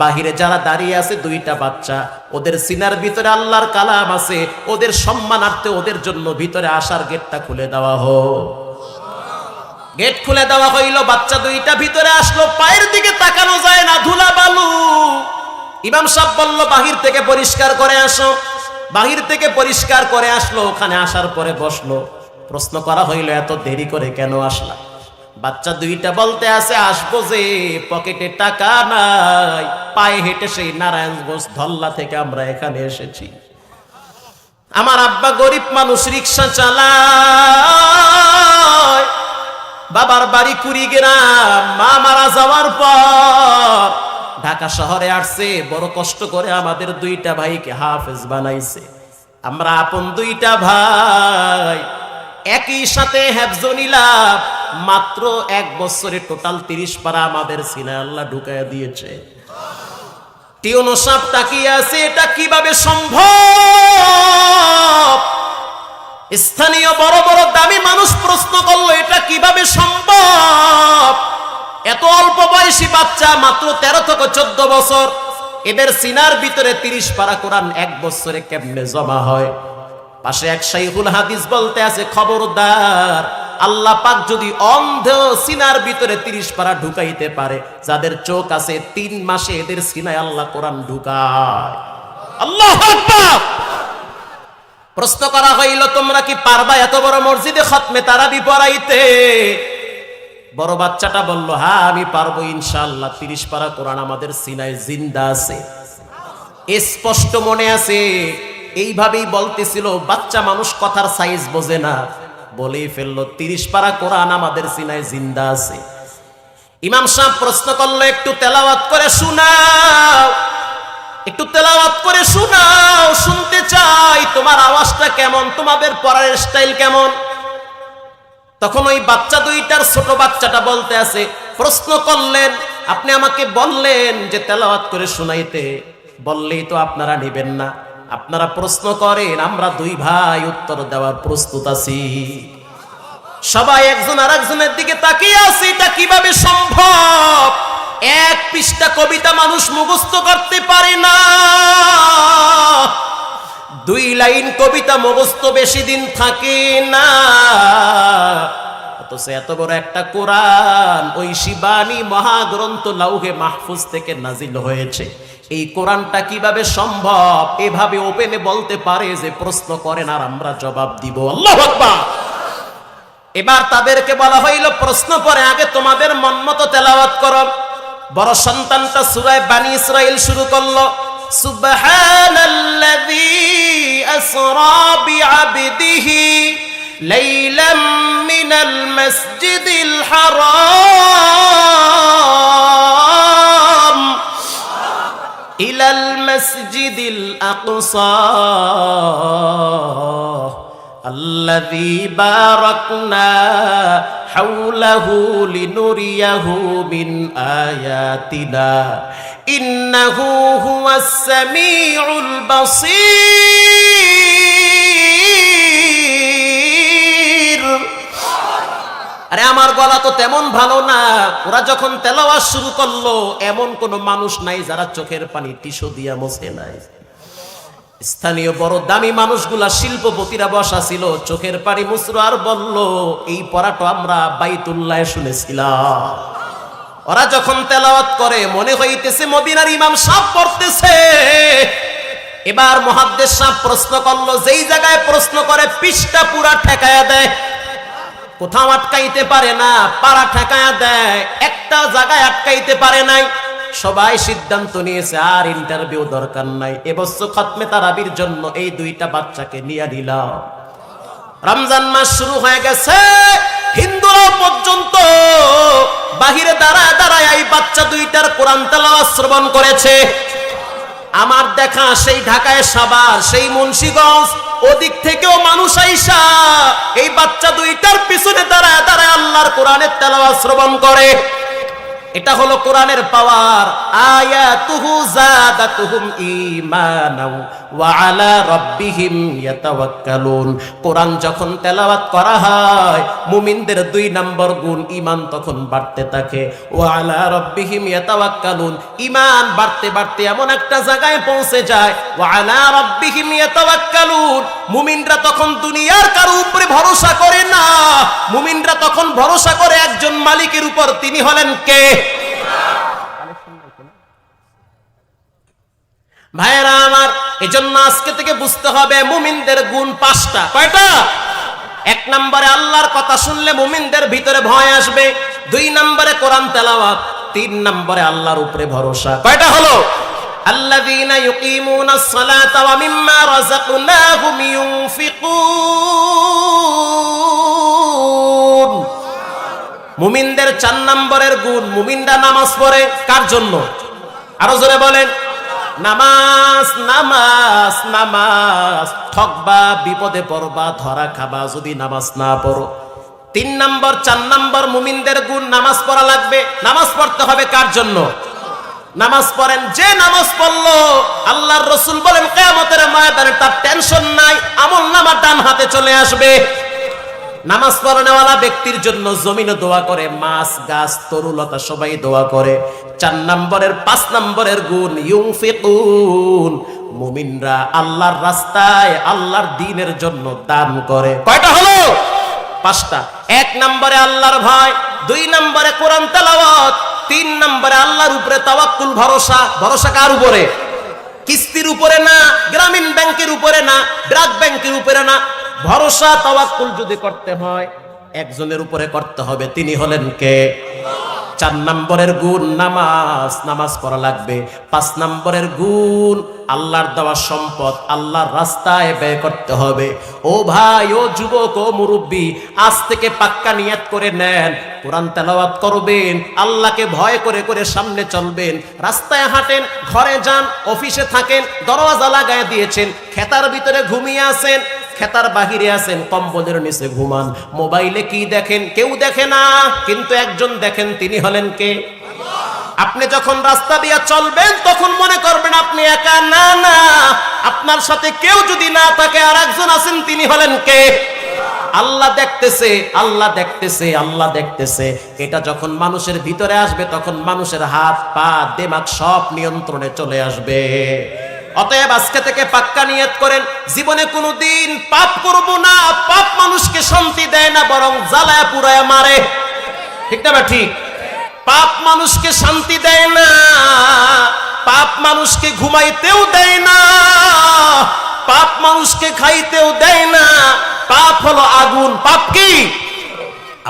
বাহিরে যারা দাঁড়িয়ে আছে দুইটা বাচ্চা, ওদের সিনার ভিতরে আল্লাহর কালাম আছে, ওদের সম্মানার্থে ওদের জন্য ভিতরে আসার গেটটা খুলে দেওয়া হোক। গেট খুলে দেওয়া হইল, বাচ্চা দুইটা ভিতরে আসলো, পায়ের দিকে তাকানো যায় না, ধুলা বালু। ইমাম সাহেব বলল, বাহির থেকে পরিষ্কার করে আসো। বাহির থেকে পরিষ্কার করে আসলো, ওখানে আসার পরে বসলো। প্রশ্ন করা হইল, এত দেরি করে কেন আসলা? বাচ্চা দুইটা বলতে আছে, আসবো যে, পকেটে টাকা নাই, পায়ে হেঁটে সেই নারায়ণগঞ্জ ধল্লা থেকে আমরা এখানে এসেছি। আমার আব্বা গরিব মানুষ, রিক্সা চালায়, বাবার বাড়ি কুড়িগ্রাম, মা মারা যাওয়ার পর ঢাকা শহরে আসছে, বড় কষ্ট করে আমাদের দুইটা ভাইকে হাফেজ বানাইছে। আমরা আপন দুইটা ভাই, একই সাথে হেফজ নিলাম, মাত্র 1 বছরে টোটাল 30 পারা আমাদের সিনায় আল্লাহ ঢুকাইয়া দিয়েছে। টিউনো সাহেব তাকিয়ে আছে, এটা কিভাবে সম্ভব? স্থানীয় বড় বড় দামি মানুষ প্রশ্ন করলো, এটা কিভাবে সম্ভব? এত অল্প বয়সী বাচ্চা, মাত্র 13 থেকে 14 বছর, এদের সিনার ভিতরে 30 পারা কোরআন 1 বছরে কেমনে জমা হয়? পাশে এক শাইখুল হাদিস বলতে আছে, খবরদার, আল্লাহ পাক যদি অন্ধ সিনার ভিতরে 30 পারা ঢুকাইতে পারে, যাদের চোখ আছে 3 মাসে এদের সিনায় আল্লাহ কোরআন ঢুকায়। আল্লাহু আকবার। প্রশ্ন করা হইল, তোমরা কি পারবা এত বড় মসজিদে খতমে তারাবি পড়াইতে? বড় বাচ্চাটা বলল, হ্যাঁ আমি পারবো ইনশাআল্লাহ, 30 পারা কোরআন আমাদের সিনায় জিন্দা আছে, স্পষ্ট মনে আছে। এইভাবেই বলতেছিল, বাচ্চা মানুষ কথার সাইজ বোঝে না, বলেই ফেললো 30 পারা কোরআন আমাদের সিনায় জিন্দা আছে। ইমাম সাহেব প্রশ্ন করলো, একটু তেলাওয়াত করে শোনাও, একটু তেলাওয়াত করে শোনাও, শুনতে চাই তোমার আওয়াজটা কেমন, তোমাদের পড়ার স্টাইল কেমন। তখন ওই বাচ্চা দুইটার ছোট বাচ্চাটা বলতে আছে, প্রশ্ন করলেন, আপনি আমাকে বললেন যে তেলাওয়াত করে শোনাইতে, বললেই তো আপনারা নেবেন না, আপনারা প্রশ্ন করেন, আমরা 2 ভাই উত্তর দেওয়ার প্রস্তুত আছি। সবাই একজন আরেকজনের দিকে তাকিয়ে আছে, এটা কিভাবে সম্ভব? 1 পৃষ্ঠা কবিতা মানুষ মুখস্থ করতে পারে না, 2 লাইন কবিতা মুখস্থ বেশি দিন থাকে না। অথচ এত বড় একটা কোরআন, ওই শিবানী মহাগ্রন্থ লাউহে মাহফুজ থেকে নাজিল হয়েছে, এই কোরআনটা কিভাবে সম্ভব? এভাবে ওপেনে বলতে পারে যে প্রশ্ন করেন আর আমরা জবাব দিব। আল্লাহু আকবার। এবার তাদেরকে বলা হইল, প্রশ্ন করে আগে তোমাদের মন মতো তেলাওয়াত করো। বড় সন্তানটা সূরা বানী ইসরাইল শুরু করলো, সুবহানাল্লাযী আসরা বিআবদিহি লাইলাম মিনাল মাসজিদিল হারাম ইলাল মাসজিদিল আকসা الذي باركنا حوله لنريه من آياتنا إنه هو السميع البصير। আরে আমার গলা তো তেমন ভালো না, ওরা যখন তেলাওয়াত শুরু করলো, এমন কোন মানুষ নাই যারা চোখের পানি টিস্যু দিয়া মুছে নাই। স্থানীয় বড় দামি মানুষগুলা শিল্পপতিরা বসা ছিল, চোখের পানি মুছল আর বলল, এই পড়াটা আমরা বাইতুল্লাহে শুনেছিলাম। ওরা যখন তেলাওয়াত করে মনে হইতেছে মদিনার ইমাম সাহেব পড়তেছে। এবার মুহাদ্দিস সাহেব প্রশ্ন করলো, যেই জায়গায় প্রশ্ন করে পৃষ্ঠা পুরা ঠেকায়া দেয়, কোথাও আটকাইতে পারে না, পাড়া ঠেকায়া দেয়, একটা জায়গায় আটকাইতে পারে নাই। সবাই সিদ্ধান্ত নিয়েছে আর ইন্টারভিউ দরকার নাই, এবছর খতমে তারাবির জন্য এই দুইটা বাচ্চাকে নিয়ে নিলাম। রমজান মাস শুরু হয়ে গেছে, হিন্দুরা পর্যন্ত বাহিরে দাঁড়ায় দাঁড়ায় এই বাচ্চা দুইটার কোরআন তেলাওয়াত শ্রবণ করেছে। আমার দেখা সেই ঢাকায় সাভার, সেই মুন্সিগঞ্জ, ওদিক থেকেও মানুষ আইসা এই বাচ্চা দুইটার পিছনে দাঁড়ায় দাঁড়ায় আল্লাহর কোরআনের তেলাওয়াত শ্রবণ করে। এটা হলো কোরআনের পাওয়ার। আয়াতুহু যাদাতুহুম ঈমানাও ওয়া আলা রাব্বিহিম ইয়াতাওয়াক্কালুন। কোরআন যখন তেলাওয়াত করা হয় মুমিনদের 2 নম্বর গুণ, ঈমান তখন বাড়তে থাকে। ওয়া আলা রাব্বিহিম ইয়াতাওয়াক্কালুন, ঈমান বাড়তে বাড়তে এমন একটা জায়গায় পৌঁছে যায়, ওয়া আলা রাব্বিহিম ইয়াতাওয়াক্কালুন, মুমিনরা তখন দুনিয়ার কারো উপরে ভরসা করে না, মুমিনরা তখন ভরসা করে একজন মালিকের উপর, তিনি হলেন কে? ভাইরা আমার, এজন্য আজকে থেকে বুঝতে হবে মুমিনদের গুণ 5টা। কয়টা? 1 নম্বরে আল্লাহর কথা শুনলে মুমিনদের ভিতরে ভয় আসবে, 2 নম্বরে কোরআন তেলাওয়াত, 3 নম্বরে আল্লাহর উপরে ভরসা। কয়টা হলো? আল্লাযীনা ইউকিমুনাস সালাতা ওয়া মিম্মা রাযাকনাহুম ইউনফিকুন। মুমিনদের 4 নম্বরের গুণ, মুমিনরা নামাজ পড়ে কার জন্য? আরো জোরে বলেন, নামাজ নামাজ নামাজ। ঠকবা, বিপদে পড়বা, ধরা খাবা যদি নামাজ না পড়ো। 3 নম্বর 4 নম্বর মুমিনদের গুণ, নামাজ পড়া লাগবে। নামাজ পড়তে হবে কার জন্য? নামাজ পড়েন, যে নামাজ পড়লো আল্লাহর রাসূল বলেন কিয়ামতের ময়দানে তার টেনশন নাই, আমলনামা ডান হাতে চলে আসবে। নামাজ পড়ানোওয়ালা ব্যক্তির জন্য জমিনে দোয়া করে, মাছ গাছ তরুলতা সবাই দোয়া করে। 4 নম্বরের 5 নম্বরের গুণ, ইউনফিকুন, মুমিনরা আল্লাহর রাস্তায় আল্লাহর দ্বীনের জন্য দান করে। কয়টা হলো? 5টা। 1 নম্বরে আল্লাহর ভয়, 2 নম্বরে কোরআন তেলাওয়াত, 3 নম্বরে আল্লাহর উপরে তাওয়াক্কুল, ভরসা। ভরসা কার উপরে? কিস্তির উপরে না, গ্রামীণ ব্যাংকের উপরে না, ব্র্যাক ব্যাংকের উপরে না। ভরসা তাওয়াক্কুল যদি করতে হয় একজনের উপরে করতে হবে, তিনি হলেন কে? 4 নম্বরের গুণ নামাজ, নামাজ পড়া লাগবে। 5 নম্বরের গুণ আল্লাহর দেওয়া সম্পদ আল্লাহর রাস্তায় ব্যয় করতে হবে। ও ভাই, ও যুবক, ও মুরব্বী, আজ থেকে পাক্কা নিয়ত করে নেন, কোরআন তেলাওয়াত করবেন, আল্লাহকে ভয় করে করে সামনে চলবেন। রাস্তায় হাঁটেন, ঘরে যান, অফিসে থাকেন, দরওয়াজা লাগায় দিয়েছেন, খেতার ভিতরে ঘুমিয়ে আছেন, খেতার বাহিরে আছেন, কম্বলের নিচে ঘুমান, মোবাইলে কি দেখেন কেউ দেখে না, কিন্তু একজন দেখেন, তিনি হলেন কে? আপনি যখন রাস্তা দিয়ে চলবেন তখন মনে করবেন আপনি একা, না না, আপনার সাথে কেউ যদি না থাকে আর একজন আছেন, তিনি হলেন কে? আল্লাহ দেখতেছে, আল্লাহ দেখতেছে, আল্লাহ দেখতেছে। এটা যখন মানুষের ভিতরে আসবে তখন মানুষের হাত পা দিমাগ সব নিয়ন্ত্রণে চলে আসবে। অতএব আজকে থেকে পাক্কা নিয়ত করেন, জীবনে কোনোদিন পাপ করব না। পাপ মানুষকে শান্তি দেয় না, বরং জ্বালায় পুরায় মারে। ঠিক না? ঠিক। পাপ মানুষকে শান্তি দেয় না, পাপ মানুষকে ঘুমাইতেও দেয় না, পাপ মানুষকে খাইতেও দেয় না। পাপ হলো আগুন। পাপ কি?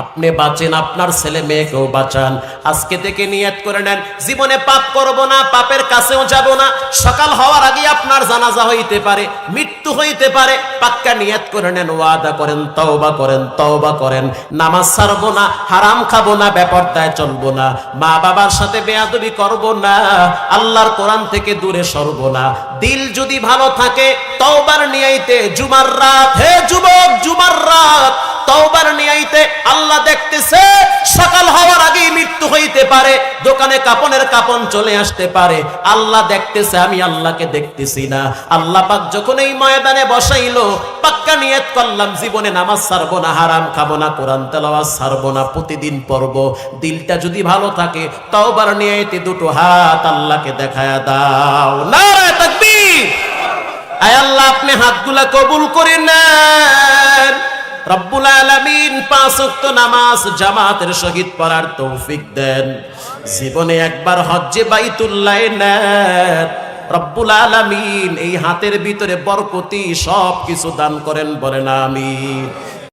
আপনি বাঁচেন, আপনার ছেলে মেয়েকেও বাঁচান। আজকে থেকে নিয়ত করে নেন, জীবনে পাপ করব না, পাপের কাছেও যাব না। সকাল হওয়ার আগে আপনার জানাজা হইতে পারে, মৃত্যু হইতে পারে। পাক্কা নিয়ত করে নেন, ওয়াদা করেন, তওবা করেন, তওবা করেন। নামাজ ছাড়বো না, হারাম খাবো না, বেপরদায় চলবো না, মা বাবার সাথে বেয়াদবি করব না, আল্লাহর কোরআন থেকে দূরে সরবো না। দিল যদি ভালো থাকে তওবার নিয়াইতে জুমার রাত, হে যুবক, জুমার রাত তওবার নিয়াইতে আল্লাহ দেখতেছে। সকাল হওয়ার আগেই মৃত্যু হইতে পারে, দোকানে কাপনের কাপন চলে আসতে পারে, আল্লাহ দেখতেছে, আমি আল্লাহকে দেখতেছি না। আল্লাহ পাক যখন এই ময়দানে বসাইলো, পাক্কা নিয়ত করলাম জীবনে নামাজ ছাড়বো না, হারাম খাবো না, কোরআন তেলাওয়াত ছাড়বো না, প্রতিদিন পড়বো। দিলটা যদি ভালো থাকে তওবার নিয়াইতে দুটো হাত আল্লাহকে দেখায়া দাও। নারে তাকবীর। আয় আল্লাহ আপনি হাতগুলা কবুল করে নেন। রব্বুল আলামিন 5 ওয়াক্ত নামাজ জামাতের সহিত পড়ার তৌফিক দেন। জীবনে একবার হজ্জে বাইতুল্লাহ নেন। রব্বুল আলামিন এই হাতের ভিতরে বরকতি সব কিছু দান করেন, বলেন আমিন।